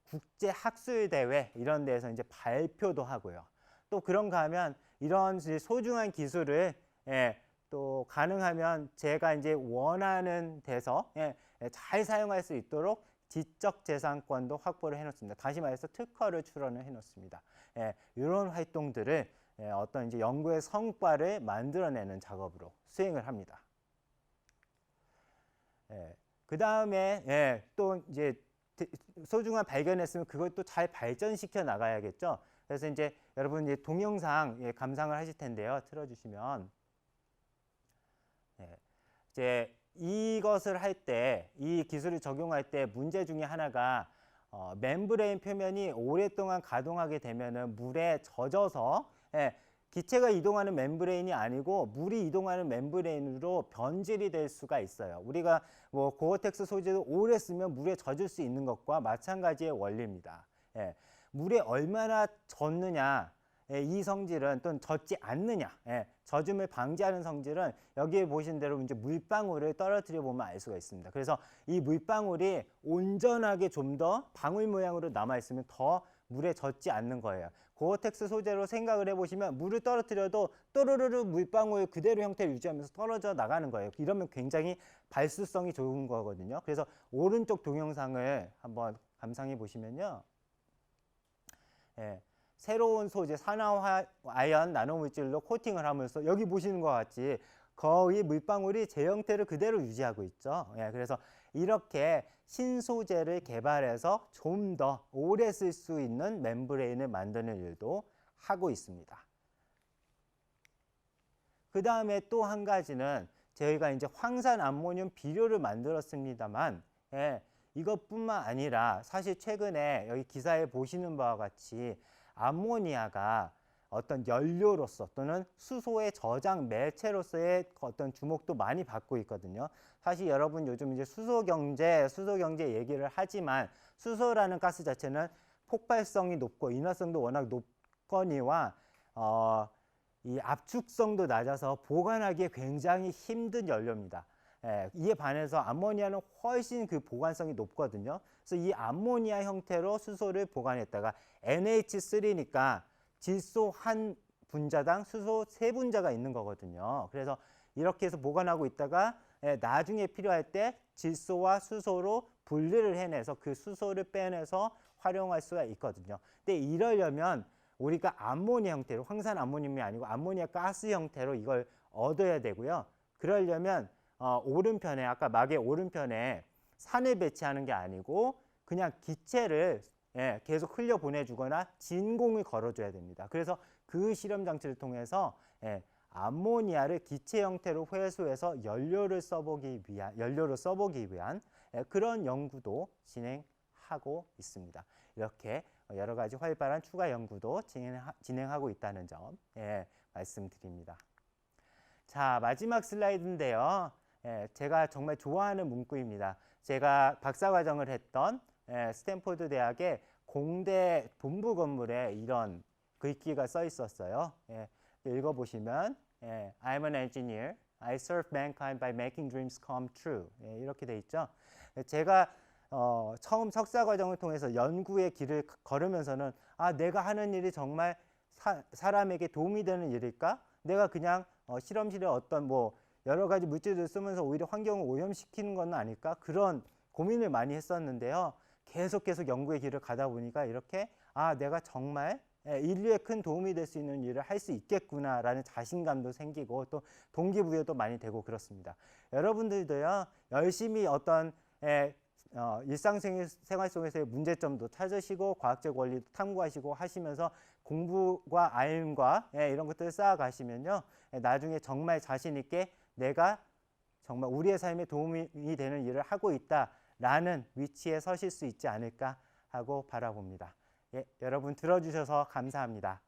국제 학술 대회 이런 데서 이제 발표도 하고요. 또 그런가 하면 이런 소중한 기술을 또 가능하면 제가 이제 원하는 데서 잘 사용할 수 있도록 지적재산권도 확보를 해놓습니다. 다시 말해서 특허를 출원을 해놓습니다. 이런 활동들을 어떤 이제 연구의 성과를 만들어내는 작업으로 수행을 합니다. 그 다음에 또 이제 소중한 발견했으면 그것도 잘 발전시켜 나가야겠죠. 그래서 이제 여러분 이제 동영상 감상을 하실 텐데요. 틀어주시면 이제 이것을 할 때, 이 기술을 적용할 때 문제 중에 하나가 멤브레인 표면이 오랫동안 가동하게 되면은 물에 젖어서 기체가 이동하는 멤브레인이 아니고 물이 이동하는 멤브레인으로 변질이 될 수가 있어요. 우리가 뭐 고어텍스 소재를 오래 쓰면 물에 젖을 수 있는 것과 마찬가지의 원리입니다. 물에 얼마나 젖느냐, 이 성질은 또는 젖지 않느냐, 젖음을 방지하는 성질은 여기에 보신 대로 이제 물방울을 떨어뜨려 보면 알 수가 있습니다. 그래서 이 물방울이 온전하게 좀 더 방울 모양으로 남아 있으면 더 물에 젖지 않는 거예요. 고어텍스 소재로 생각을 해보시면 물을 떨어뜨려도 또르르르 물방울 그대로 형태를 유지하면서 떨어져 나가는 거예요. 이러면 굉장히 발수성이 좋은 거거든요. 그래서 오른쪽 동영상을 한번 감상해 보시면요. 새로운 소재 산화아연 나노물질로 코팅을 하면서 여기 보시는 것 같이 거의 물방울이 제 형태를 그대로 유지하고 있죠. 그래서 이렇게 신소재를 개발해서 좀 더 오래 쓸 수 있는 멤브레인을 만드는 일도 하고 있습니다. 그 다음에 또 한 가지는 저희가 이제 황산 암모늄 비료를 만들었습니다만 이것뿐만 아니라 사실 최근에 여기 기사에 보시는 바와 같이 암모니아가 어떤 연료로서 또는 수소의 저장 매체로서의 어떤 주목도 많이 받고 있거든요. 사실 여러분 요즘 이제 수소 경제 얘기를 하지만 수소라는 가스 자체는 폭발성이 높고 인화성도 워낙 높거니와 이 압축성도 낮아서 보관하기에 굉장히 힘든 연료입니다. 이에 반해서 암모니아는 훨씬 그 보관성이 높거든요. 그래서 이 암모니아 형태로 수소를 보관했다가 NH3니까 질소 한 분자당 수소 세 분자가 있는 거거든요. 그래서 이렇게 해서 보관하고 있다가 나중에 필요할 때 질소와 수소로 분리를 해내서 그 수소를 빼내서 활용할 수가 있거든요. 근데 이러려면 우리가 암모니아 형태로 황산 암모늄이 아니고 암모니아 가스 형태로 이걸 얻어야 되고요. 그러려면 오른편에 아까 막의 오른편에 산을 배치하는 게 아니고 그냥 기체를 계속 흘려 보내주거나 진공을 걸어줘야 됩니다. 그래서 그 실험 장치를 통해서 암모니아를 기체 형태로 회수해서 연료로 써보기 위한 그런 연구도 진행하고 있습니다. 이렇게 여러 가지 활발한 추가 연구도 진행하고 있다는 점 말씀드립니다. 자, 마지막 슬라이드인데요. 제가 정말 좋아하는 문구입니다. 제가 박사과정을 했던 스탠포드 대학의 공대 본부 건물에 이런 글귀가 써 있었어요. 읽어보시면 I'm an engineer. I serve mankind by making dreams come true. 이렇게 돼 있죠. 제가 처음 석사 과정을 통해서 연구의 길을 걸으면서는 내가 하는 일이 정말 사람에게 도움이 되는 일일까? 내가 그냥 실험실에 어떤 뭐 여러 가지 물질을 쓰면서 오히려 환경을 오염시키는 건 아닐까? 그런 고민을 많이 했었는데요. 계속 연구의 길을 가다 보니까 이렇게 내가 정말 인류에 큰 도움이 될 수 있는 일을 할 수 있겠구나라는 자신감도 생기고 또 동기부여도 많이 되고 그렇습니다. 여러분들도요, 열심히 어떤 일상생활 속에서의 문제점도 찾으시고 과학적 원리도 탐구하시고 하시면서 공부와 알림과 이런 것들을 쌓아가시면요, 나중에 정말 자신 있게 내가 정말 우리의 삶에 도움이 되는 일을 하고 있다라는 위치에 서실 수 있지 않을까 하고 바라봅니다. 여러분 들어주셔서 감사합니다.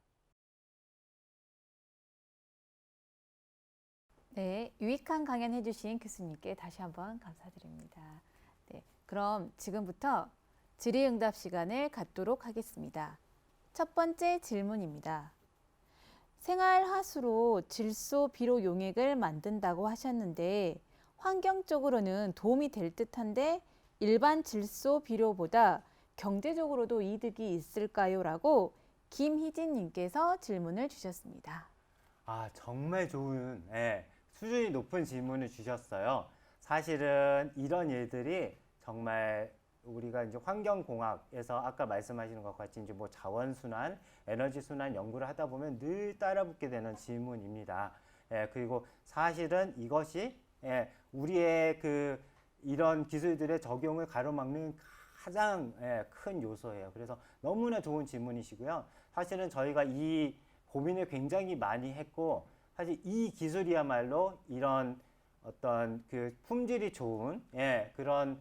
네, 유익한 강연 해주신 교수님께 다시 한번 감사드립니다. 네, 그럼 지금부터 질의응답 시간을 갖도록 하겠습니다. 첫 번째 질문입니다. 생활하수로 질소 비료 용액을 만든다고 하셨는데 환경적으로는 도움이 될 듯한데 일반 질소 비료보다 경제적으로도 이득이 있을까요? 라고 김희진님께서 질문을 주셨습니다. 정말 좋은, 수준이 높은 질문을 주셨어요. 사실은 이런 일들이 정말 우리가 이제 환경공학에서 아까 말씀하시는 것 같이 이제 뭐 자원순환, 에너지순환 연구를 하다 보면 늘 따라붙게 되는 질문입니다. 그리고 사실은 이것이 우리의 이런 기술들의 적용을 가로막는 가장 큰 요소예요. 그래서 너무나 좋은 질문이시고요. 사실은 저희가 이 고민을 굉장히 많이 했고, 사실 이 기술이야말로 이런 어떤 품질이 좋은 그런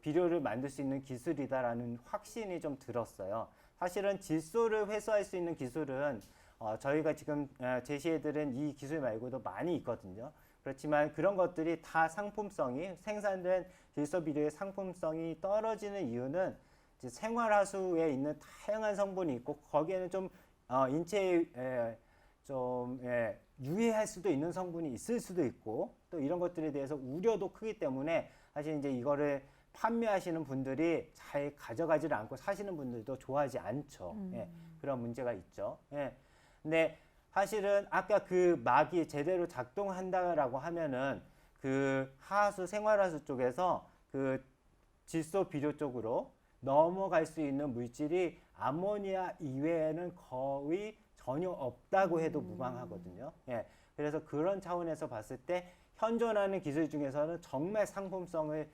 비료를 만들 수 있는 기술이다라는 확신이 좀 들었어요. 사실은 질소를 회수할 수 있는 기술은 저희가 지금 제시해드린 이 기술 말고도 많이 있거든요. 그렇지만 그런 것들이 다 상품성이 생산된 질소 비료의 상품성이 떨어지는 이유는 이제 생활하수에 있는 다양한 성분이 있고 거기에는 좀 인체에 좀 유해할 수도 있는 성분이 있을 수도 있고 또 이런 것들에 대해서 우려도 크기 때문에 사실 이제 이거를 판매하시는 분들이 잘 가져가지를 않고 사시는 분들도 좋아하지 않죠. 그런 문제가 있죠. 근데 사실은 아까 막이 제대로 작동한다라고 하면은 하수 생활하수 쪽에서 질소 비료 쪽으로 넘어갈 수 있는 물질이 암모니아 이외에는 거의 전혀 없다고 해도 무방하거든요. 그래서 그런 차원에서 봤을 때 현존하는 기술 중에서는 정말 상품성을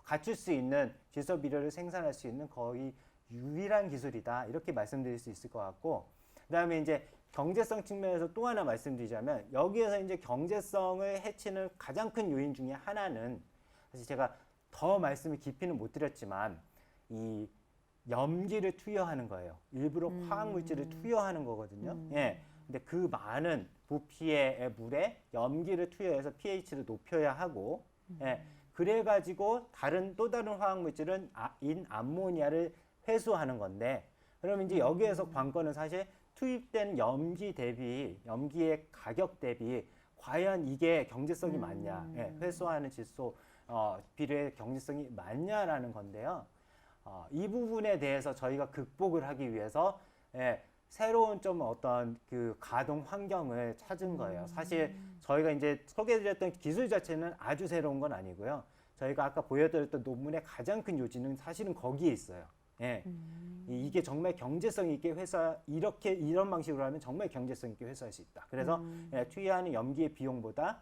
갖출 수 있는 질소 비료를 생산할 수 있는 거의 유일한 기술이다. 이렇게 말씀드릴 수 있을 것 같고, 그다음에 이제 경제성 측면에서 또 하나 말씀드리자면 여기에서 이제 경제성을 해치는 가장 큰 요인 중에 하나는 사실 제가 더 말씀을 깊이는 못 드렸지만 이 염기를 투여하는 거예요. 일부러 화학 물질을 투여하는 거거든요. 근데 그 많은 부피의 물에 염기를 투여해서 pH를 높여야 하고, 그래가지고 또 다른 화학 물질은 암모니아를 회수하는 건데, 그러면 이제 여기에서 관건은 사실 투입된 염기의 가격 대비 과연 이게 경제성이 맞냐, 회수하는 질소 비료의 경제성이 맞냐라는 건데요. 이 부분에 대해서 저희가 극복을 하기 위해서 새로운 좀 어떤 가동 환경을 찾은 거예요. 사실 저희가 이제 소개해드렸던 기술 자체는 아주 새로운 건 아니고요. 저희가 아까 보여드렸던 논문의 가장 큰 요지는 사실은 거기에 있어요. 이게 정말 경제성 있게 이런 방식으로 하면 정말 경제성 있게 회수할 수 있다. 그래서 투여하는 염기의 비용보다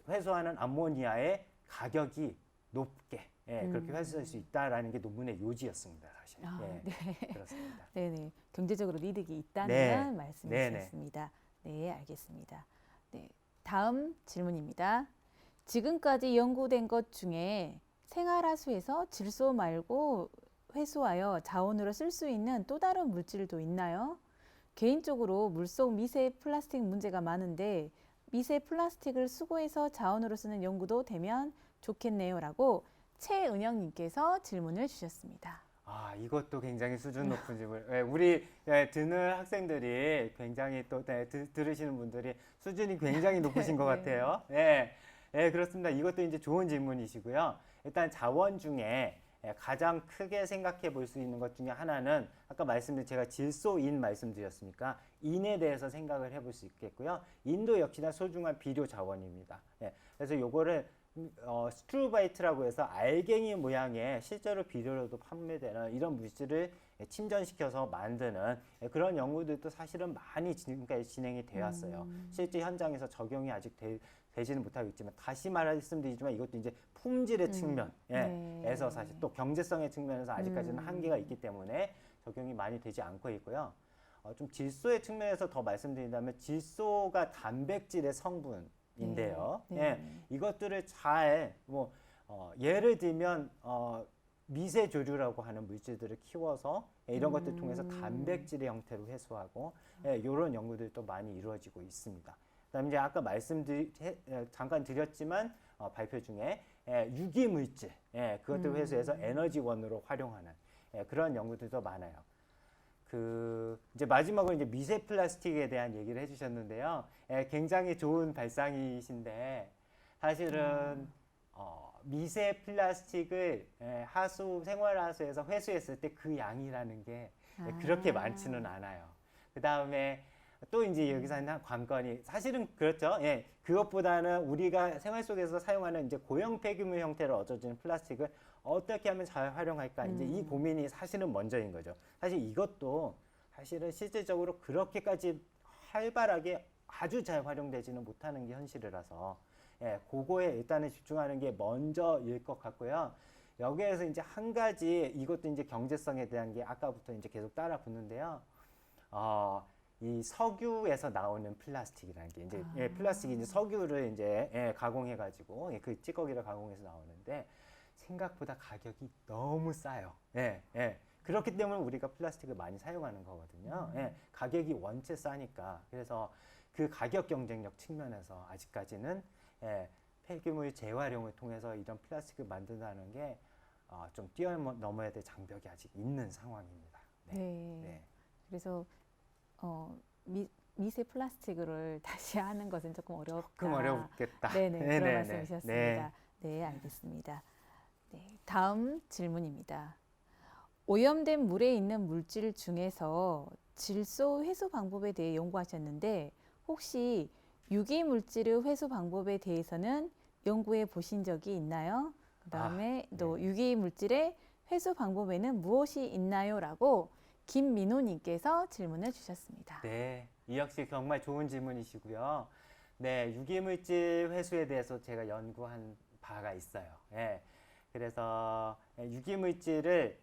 회수하는 암모니아의 가격이 높게 그렇게 회수할 수 있다라는 게 논문의 요지였습니다. 사실. 네. 그렇습니다. 네네. 경제적으로 이득이 있다는 네. 말씀이셨습니다. 네, 알겠습니다. 네, 다음 질문입니다. 지금까지 연구된 것 중에 생활하수에서 질소 말고 회수하여 자원으로 쓸 수 있는 또 다른 물질도 있나요? 개인적으로 물속 미세 플라스틱 문제가 많은데 미세 플라스틱을 수거해서 자원으로 쓰는 연구도 되면 좋겠네요라고 최은영님께서 질문을 주셨습니다. 아, 이것도 굉장히 수준 높은 질문. 예, 우리 듣는 학생들이 굉장히 또 들으시는 분들이 수준이 굉장히 높으신 것 네. 같아요. 예, 예, 그렇습니다. 이것도 이제 좋은 질문이시고요. 일단 자원 중에 가장 크게 생각해 볼 수 있는 것 중에 하나는 아까 말씀드린 제가 질소인 말씀드렸으니까 인에 대해서 생각을 해볼 수 있겠고요. 인도 역시나 소중한 비료 자원입니다. 예, 그래서 요거를 스트루바이트라고 해서 알갱이 모양의 실제로 비료로도 판매되는 이런 물질을 침전시켜서 만드는 그런 연구들도 사실은 많이 지금까지 진행이 되었어요. 실제 현장에서 적용이 아직 되지는 못하고 있지만 다시 말씀드리지만 이것도 이제 품질의 측면에서 사실 또 경제성의 측면에서 아직까지는 한계가 있기 때문에 적용이 많이 되지 않고 있고요. 좀 질소의 측면에서 더 말씀드린다면 질소가 단백질의 성분인데요. 네. 예, 이것들을 잘 예를 들면 미세 조류라고 하는 물질들을 키워서 이런 것들 통해서 단백질의 형태로 회수하고 이런 연구들도 많이 이루어지고 있습니다. 그다음에 이제 아까 잠깐 드렸지만 발표 중에 유기 물질 그것들 회수해서 에너지원으로 활용하는 그런 연구들도 많아요. 이제 마지막으로 이제 미세 플라스틱에 대한 얘기를 해주셨는데요. 굉장히 좋은 발상이신데 사실은 미세 플라스틱을 생활하수에서 회수했을 때 그 양이라는 게 그렇게 많지는 않아요. 그 다음에 또 이제 여기서 하는 관건이 사실은 그렇죠. 예, 그것보다는 우리가 생활 속에서 사용하는 이제 고형 폐기물 형태로 얻어지는 플라스틱을 어떻게 하면 잘 활용할까 이제 이 고민이 사실은 먼저인 거죠. 사실 이것도 사실은 실질적으로 그렇게까지 활발하게 아주 잘 활용되지는 못하는 게 현실이라서 그거에 일단은 집중하는 게 먼저일 것 같고요. 여기에서 이제 한 가지 이것도 이제 경제성에 대한 게 아까부터 이제 계속 따라 붙는데요. 이 석유에서 나오는 플라스틱이라는 게 이제 플라스틱이 이제 석유를 이제 가공해가지고 그 찌꺼기를 가공해서 나오는데 생각보다 가격이 너무 싸요. 그렇기 때문에 우리가 플라스틱을 많이 사용하는 거거든요. 가격이 원체 싸니까. 그래서 그 가격 경쟁력 측면에서 아직까지는 폐기물 재활용을 통해서 이런 플라스틱을 만든다는 게 좀 뛰어넘어야 될 장벽이 아직 있는 상황입니다. 네. 그래서 미세 플라스틱을 다시 하는 것은 조금 어렵다. 조금 어렵겠다. 네네, 그런 네네네. 말씀이셨습니다. 네, 알겠습니다. 네, 다음 질문입니다. 오염된 물에 있는 물질 중에서 질소 회수 방법에 대해 연구하셨는데 혹시 유기 물질의 회수 방법에 대해서는 연구해 보신 적이 있나요? 그다음에 또 유기 물질의 회수 방법에는 무엇이 있나요? 라고 김민호님께서 질문을 주셨습니다. 네, 이 역시 정말 좋은 질문이시고요. 네, 유기물질 회수에 대해서 제가 연구한 바가 있어요. 그래서 유기물질을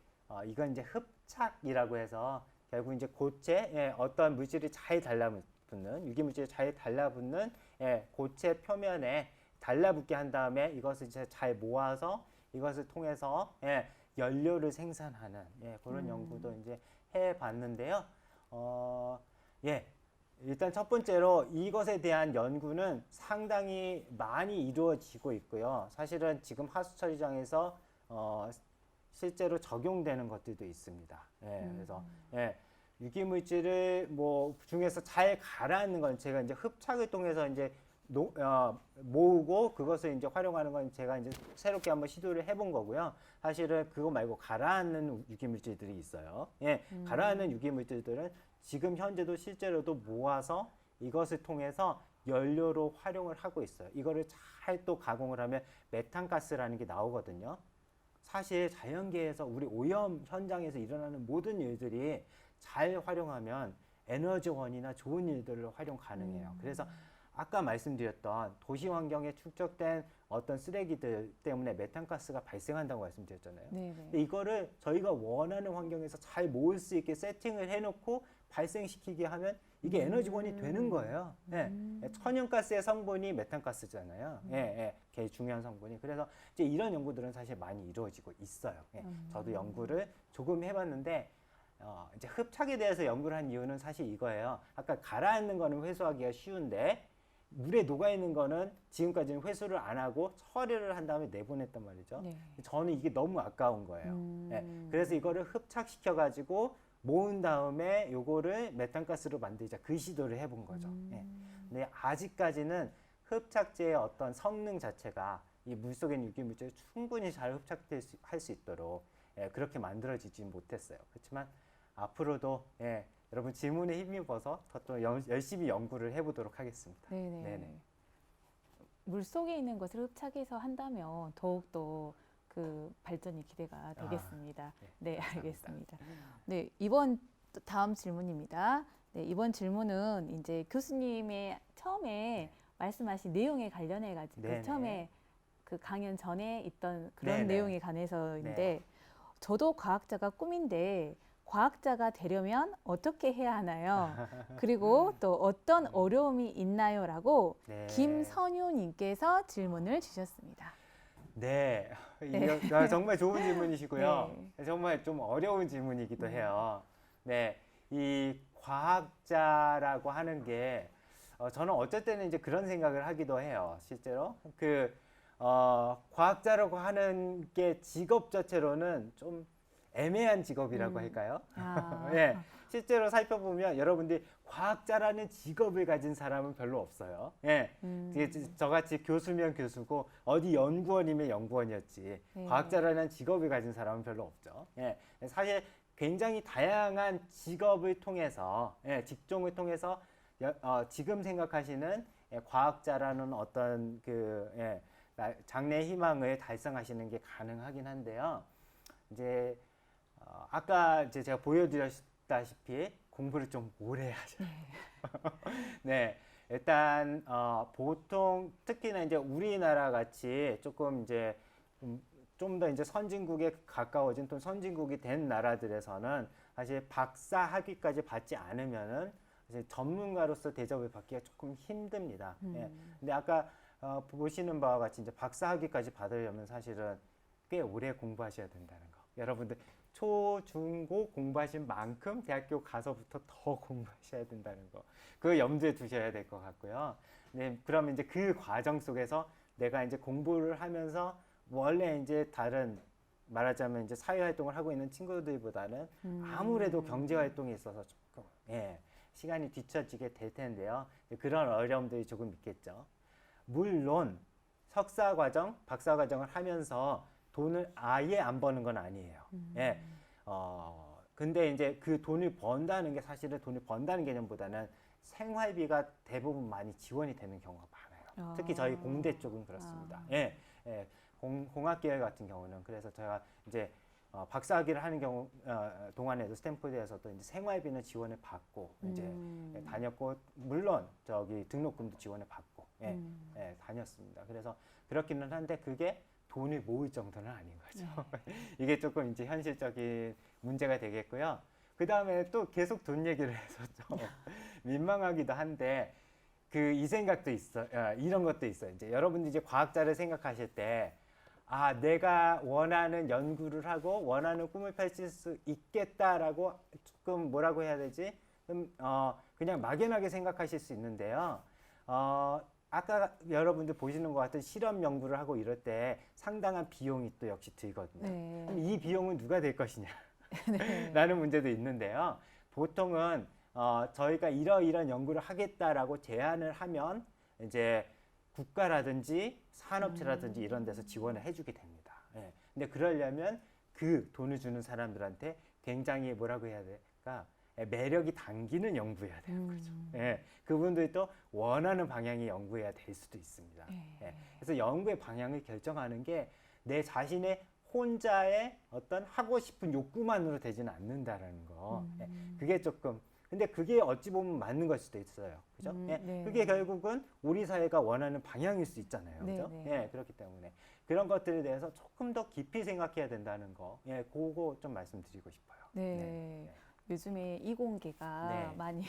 이건 이제 흡착이라고 해서 결국 이제 고체 어떤 물질이 잘 달라붙는 유기물질이 잘 달라붙는 고체 표면에 달라붙게 한 다음에 이것을 이제 잘 모아서 이것을 통해서 연료를 생산하는 그런 연구도 이제 해봤는데요. 일단 첫 번째로 이것에 대한 연구는 상당히 많이 이루어지고 있고요. 사실은 지금 하수처리장에서 실제로 적용되는 것들도 있습니다. 그래서 유기물질을 중에서 잘 가라앉는 건 제가 이제 흡착을 통해서 이제 모으고 그것을 이제 활용하는 건 제가 이제 새롭게 한번 시도를 해본 거고요. 사실은 그거 말고 가라앉는 유기물질들이 있어요. 가라앉는 유기물질들은 지금 현재도 실제로도 모아서 이것을 통해서 연료로 활용을 하고 있어요. 이거를 잘 또 가공을 하면 메탄가스라는 게 나오거든요. 사실 자연계에서 우리 오염 현장에서 일어나는 모든 일들이 잘 활용하면 에너지원이나 좋은 일들을 활용 가능해요. 그래서 아까 말씀드렸던 도시 환경에 축적된 어떤 쓰레기들 때문에 메탄가스가 발생한다고 말씀드렸잖아요. 근데 이거를 저희가 원하는 환경에서 잘 모을 수 있게 세팅을 해놓고 발생시키게 하면 이게 에너지원이 되는 거예요. 천연가스의 성분이 메탄가스잖아요. 굉장히 중요한 성분이. 그래서 이제 이런 연구들은 사실 많이 이루어지고 있어요. 저도 연구를 조금 해봤는데 이제 흡착에 대해서 연구를 한 이유는 사실 이거예요. 아까 가라앉는 거는 회수하기가 쉬운데 물에 녹아 있는 거는 지금까지는 회수를 안 하고 처리를 한 다음에 내보냈단 말이죠. 네. 저는 이게 너무 아까운 거예요. 예, 음. 그래서 이거를 흡착시켜 가지고 모은 다음에 요거를 메탄가스로 만들자 그 시도를 해본 거죠. 예. 근데 아직까지는 흡착제의 어떤 성능 자체가 이 물속에 있는 유기물질이 충분히 잘 할 수 있도록 예, 그렇게 만들어지지 못했어요. 그렇지만 앞으로도 예, 여러분 질문에 힘입어서 더 열심히 연구를 해보도록 하겠습니다. 네네. 네네. 물 속에 있는 것을 흡착해서 한다면 더욱더 그 발전이 기대가 되겠습니다. 네, 감사합니다. 알겠습니다. 네, 이번 다음 질문입니다. 네, 이번 질문은 이제 교수님의 처음에 말씀하신 내용에 관련해 가지고 네네. 처음에 그 강연 전에 있던 그런 네네. 내용에 관해서인데 네. 저도 과학자가 꿈인데 과학자가 되려면 어떻게 해야 하나요? 그리고 또 어떤 어려움이 있나요?라고 네. 김선유님께서 질문을 주셨습니다. 네, 네. 이거 정말 좋은 질문이시고요. 네. 정말 좀 어려운 질문이기도 네. 해요. 네, 이 과학자라고 하는 게 저는 어쩔 때는 이제 그런 생각을 하기도 해요. 실제로 과학자라고 하는 게 직업 자체로는 좀 애매한 직업이라고 할까요? 아, 예, 실제로 살펴보면 여러분들이 과학자라는 직업을 가진 사람은 별로 없어요. 예, 이게 저같이 교수면 교수고 어디 연구원이면 연구원이었지 네. 과학자라는 직업을 가진 사람은 별로 없죠. 예, 사실 굉장히 다양한 직업을 통해서 직종을 통해서 지금 생각하시는 과학자라는 어떤 장래 희망을 달성하시는 게 가능하긴 한데요. 이제 아까 이제 제가 보여드렸다시피 공부를 좀 오래 하셔야 돼요. 네, 일단 보통 특히나 이제 우리나라 같이 조금 이제 좀 더 이제 선진국에 가까워진 또 선진국이 된 나라들에서는 사실 박사 학위까지 받지 않으면은 사실 전문가로서 대접을 받기가 조금 힘듭니다. 예. 근데 아까 보시는 바와 같이 이제 박사 학위까지 받으려면 사실은 꽤 오래 공부하셔야 된다는 거. 여러분들 초, 중, 고 공부하신 만큼 대학교 가서부터 더 공부하셔야 된다는 거. 그거 염두에 두셔야 될 것 같고요. 네, 그러면 이제 그 과정 속에서 내가 이제 공부를 하면서 원래 이제 다른 말하자면 이제 사회 활동을 하고 있는 친구들보다는 아무래도 경제 활동에 있어서 조금 시간이 뒤처지게 될 텐데요. 그런 어려움들이 조금 있겠죠. 물론 석사 과정, 박사 과정을 하면서 돈을 아예 안 버는 건 아니에요. 근데 이제 그 돈을 번다는 게 사실은 돈을 번다는 개념보다는 생활비가 대부분 많이 지원이 되는 경우가 많아요. 특히 저희 공대 쪽은 그렇습니다. 공학계열 같은 경우는 그래서 제가 이제 박사학위를 하는 경우 동안에도 스탠포드에서도 이제 생활비는 지원을 받고 이제 다녔고 물론 저기 등록금도 지원을 받고 다녔습니다. 그래서 그렇기는 한데 그게 돈을 모을 정도는 아닌 거죠. 이게 조금 이제 현실적인 문제가 되겠고요. 그 다음에 또 계속 돈 얘기를 해서 좀 민망하기도 한데 이 생각도 있어. 이런 것도 있어요. 이제 여러분들이 이제 과학자를 생각하실 때 내가 원하는 연구를 하고 원하는 꿈을 펼칠 수 있겠다라고 조금 뭐라고 해야 되지? 그냥 막연하게 생각하실 수 있는데요. 아까 여러분들 보시는 것 같은 실험 연구를 하고 이럴 때 상당한 비용이 또 역시 들거든요. 네. 그럼 이 비용은 누가 될 것이냐? 네. 라는 문제도 있는데요. 보통은 저희가 이러이런 연구를 하겠다라고 제안을 하면 이제 국가라든지 산업체라든지 이런 데서 지원을 해주게 됩니다. 근데 그러려면 그 돈을 주는 사람들한테 굉장히 뭐라고 해야 될까? 매력이 당기는 연구해야 되는 거죠. 그분들도 원하는 방향의 연구해야 될 수도 있습니다. 그래서 연구의 방향을 결정하는 게 내 자신의 혼자의 어떤 하고 싶은 욕구만으로 되지는 않는다라는 거. 그게 조금 근데 그게 어찌 보면 맞는 걸 수도 있어요. 그죠? 네. 그게 결국은 우리 사회가 원하는 방향일 수 있잖아요. 그죠? 네. 그렇기 때문에 그런 것들에 대해서 조금 더 깊이 생각해야 된다는 거. 그거 좀 말씀드리고 싶어요. 네. 요즘에 이공계가 많이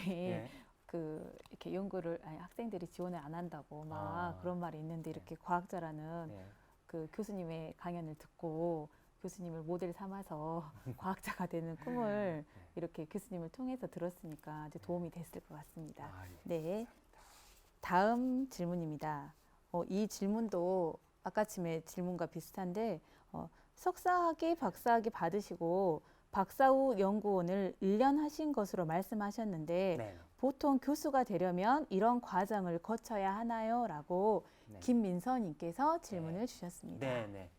이렇게 연구를 학생들이 지원을 안 한다고 막 그런 말이 있는데 이렇게 과학자라는 그 교수님의 강연을 듣고 교수님을 모델 삼아서 과학자가 되는 꿈을 이렇게 교수님을 통해서 들었으니까 이제 도움이 됐을 것 같습니다. 네. 다음 질문입니다. 이 질문도 아까쯤의 질문과 비슷한데 석사학위, 박사학위 받으시고 박사 후 연구원을 1년 하신 것으로 말씀하셨는데 네. 보통 교수가 되려면 이런 과정을 거쳐야 하나요? 라고 네. 김민서님께서 질문을 주셨습니다. 네, 네.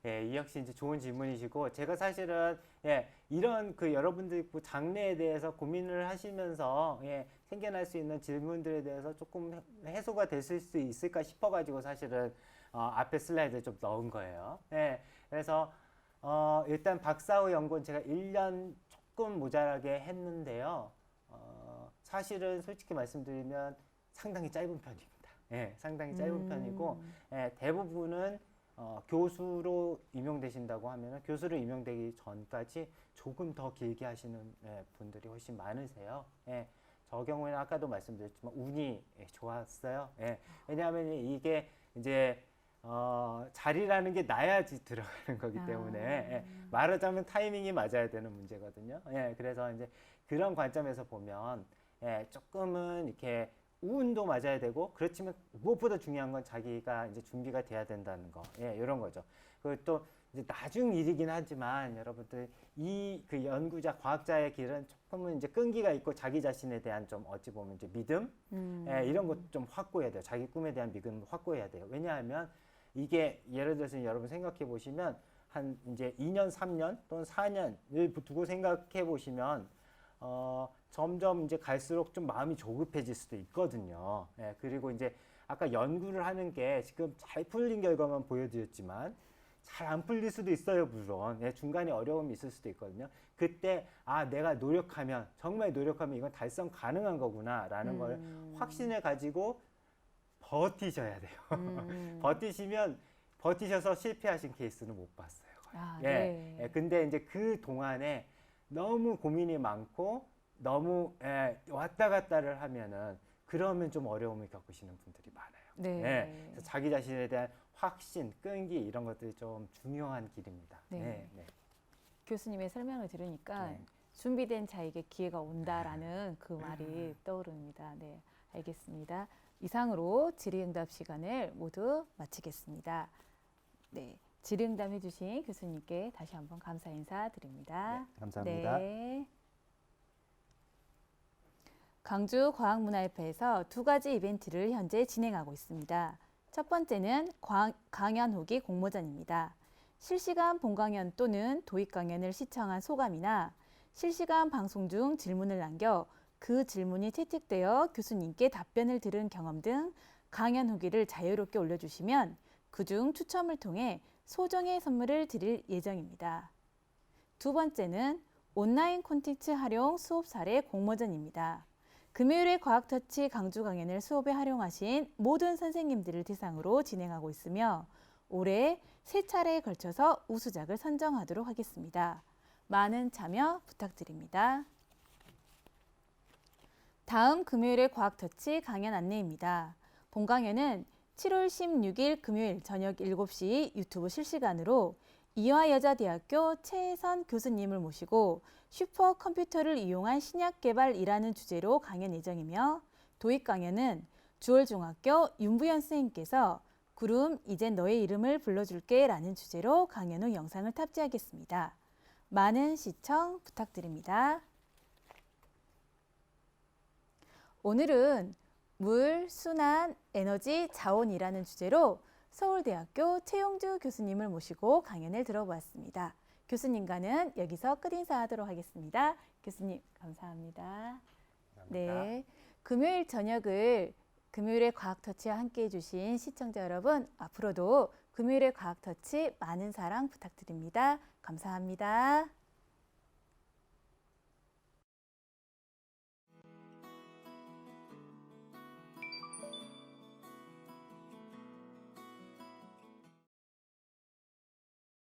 예, 이 역시 이제 좋은 질문이시고 제가 사실은 이런 그 여러분들 그 장래에 대해서 고민을 하시면서 생겨날 수 있는 질문들에 대해서 조금 해소가 됐을 수 있을까 싶어가지고 사실은 앞에 슬라이드에 좀 넣은 거예요. 그래서 일단 박사 후 연구는 제가 1년 조금 모자라게 했는데요. 사실은 솔직히 말씀드리면 상당히 짧은 편입니다. 상당히 짧은 편이고 대부분은 교수로 임용되신다고 하면 교수로 임용되기 전까지 조금 더 길게 하시는 분들이 훨씬 많으세요. 저 경우에는 아까도 말씀드렸지만 운이 좋았어요. 왜냐하면 이게 이제 자리라는 게 나야지 들어가는 거기 때문에 말하자면 타이밍이 맞아야 되는 문제거든요. 그래서 이제 그런 관점에서 보면 조금은 이렇게 운도 맞아야 되고 그렇지만 무엇보다 중요한 건 자기가 이제 준비가 돼야 된다는 거, 이런 거죠. 그리고 또 이제 나중 일이긴 하지만 여러분들 이 그 연구자, 과학자의 길은 조금은 이제 끈기가 있고 자기 자신에 대한 좀 어찌 보면 이제 믿음, 이런 것 좀 확고해야 돼요. 자기 꿈에 대한 믿음 확고해야 돼요. 왜냐하면 이게 예를 들어서 여러분 생각해 보시면 한 이제 2년, 3년 또는 4년을 두고 생각해 보시면 점점 이제 갈수록 좀 마음이 조급해질 수도 있거든요. 그리고 이제 아까 연구를 하는 게 지금 잘 풀린 결과만 보여드렸지만 잘 안 풀릴 수도 있어요, 물론. 중간에 어려움이 있을 수도 있거든요. 그때 내가 노력하면 정말 노력하면 이건 달성 가능한 거구나라는 걸 확신을 가지고 버티셔야 돼요. 버티셔서 실패하신 케이스는 못 봤어요. 거의. 근데 이제 그 동안에 너무 고민이 많고 너무 왔다 갔다를 하면은 그러면 좀 어려움을 겪으시는 분들이 많아요. 그래서 자기 자신에 대한 확신, 끈기 이런 것들이 좀 중요한 길입니다. 교수님의 설명을 들으니까 준비된 자에게 기회가 온다라는 그 말이 떠오릅니다. 네, 알겠습니다. 이상으로 질의응답 시간을 모두 마치겠습니다. 네, 질의응답 해주신 교수님께 다시 한번 감사 인사드립니다. 감사합니다. 네. 강주과학문화협회에서 2가지 이벤트를 현재 진행하고 있습니다. 첫 번째는 강연 후기 공모전입니다. 실시간 본강연 또는 도입 강연을 시청한 소감이나 실시간 방송 중 질문을 남겨 그 질문이 채택되어 교수님께 답변을 들은 경험 등 강연 후기를 자유롭게 올려주시면 그중 추첨을 통해 소정의 선물을 드릴 예정입니다. 두 번째는 온라인 콘텐츠 활용 수업 사례 공모전입니다. 금요일의 과학터치 강주 강연을 수업에 활용하신 모든 선생님들을 대상으로 진행하고 있으며 올해 3차례에 걸쳐서 우수작을 선정하도록 하겠습니다. 많은 참여 부탁드립니다. 다음 금요일의 과학터치 강연 안내입니다. 본강연은 7월 16일 금요일 저녁 7시 유튜브 실시간으로 이화여자대학교 최혜선 교수님을 모시고 슈퍼컴퓨터를 이용한 신약 개발이라는 주제로 강연 예정이며 도입 강연은 주월중학교 윤부연 선생님께서 구름 이젠 너의 이름을 불러줄게 라는 주제로 강연 후 영상을 탑재하겠습니다. 많은 시청 부탁드립니다. 오늘은 물, 순환, 에너지, 자원이라는 주제로 서울대학교 최용주 교수님을 모시고 강연을 들어보았습니다. 교수님과는 여기서 끝인사하도록 하겠습니다. 교수님 감사합니다. 네, 금요일 저녁을 금요일의 과학터치와 함께해 주신 시청자 여러분, 앞으로도 금요일의 과학터치 많은 사랑 부탁드립니다. 감사합니다.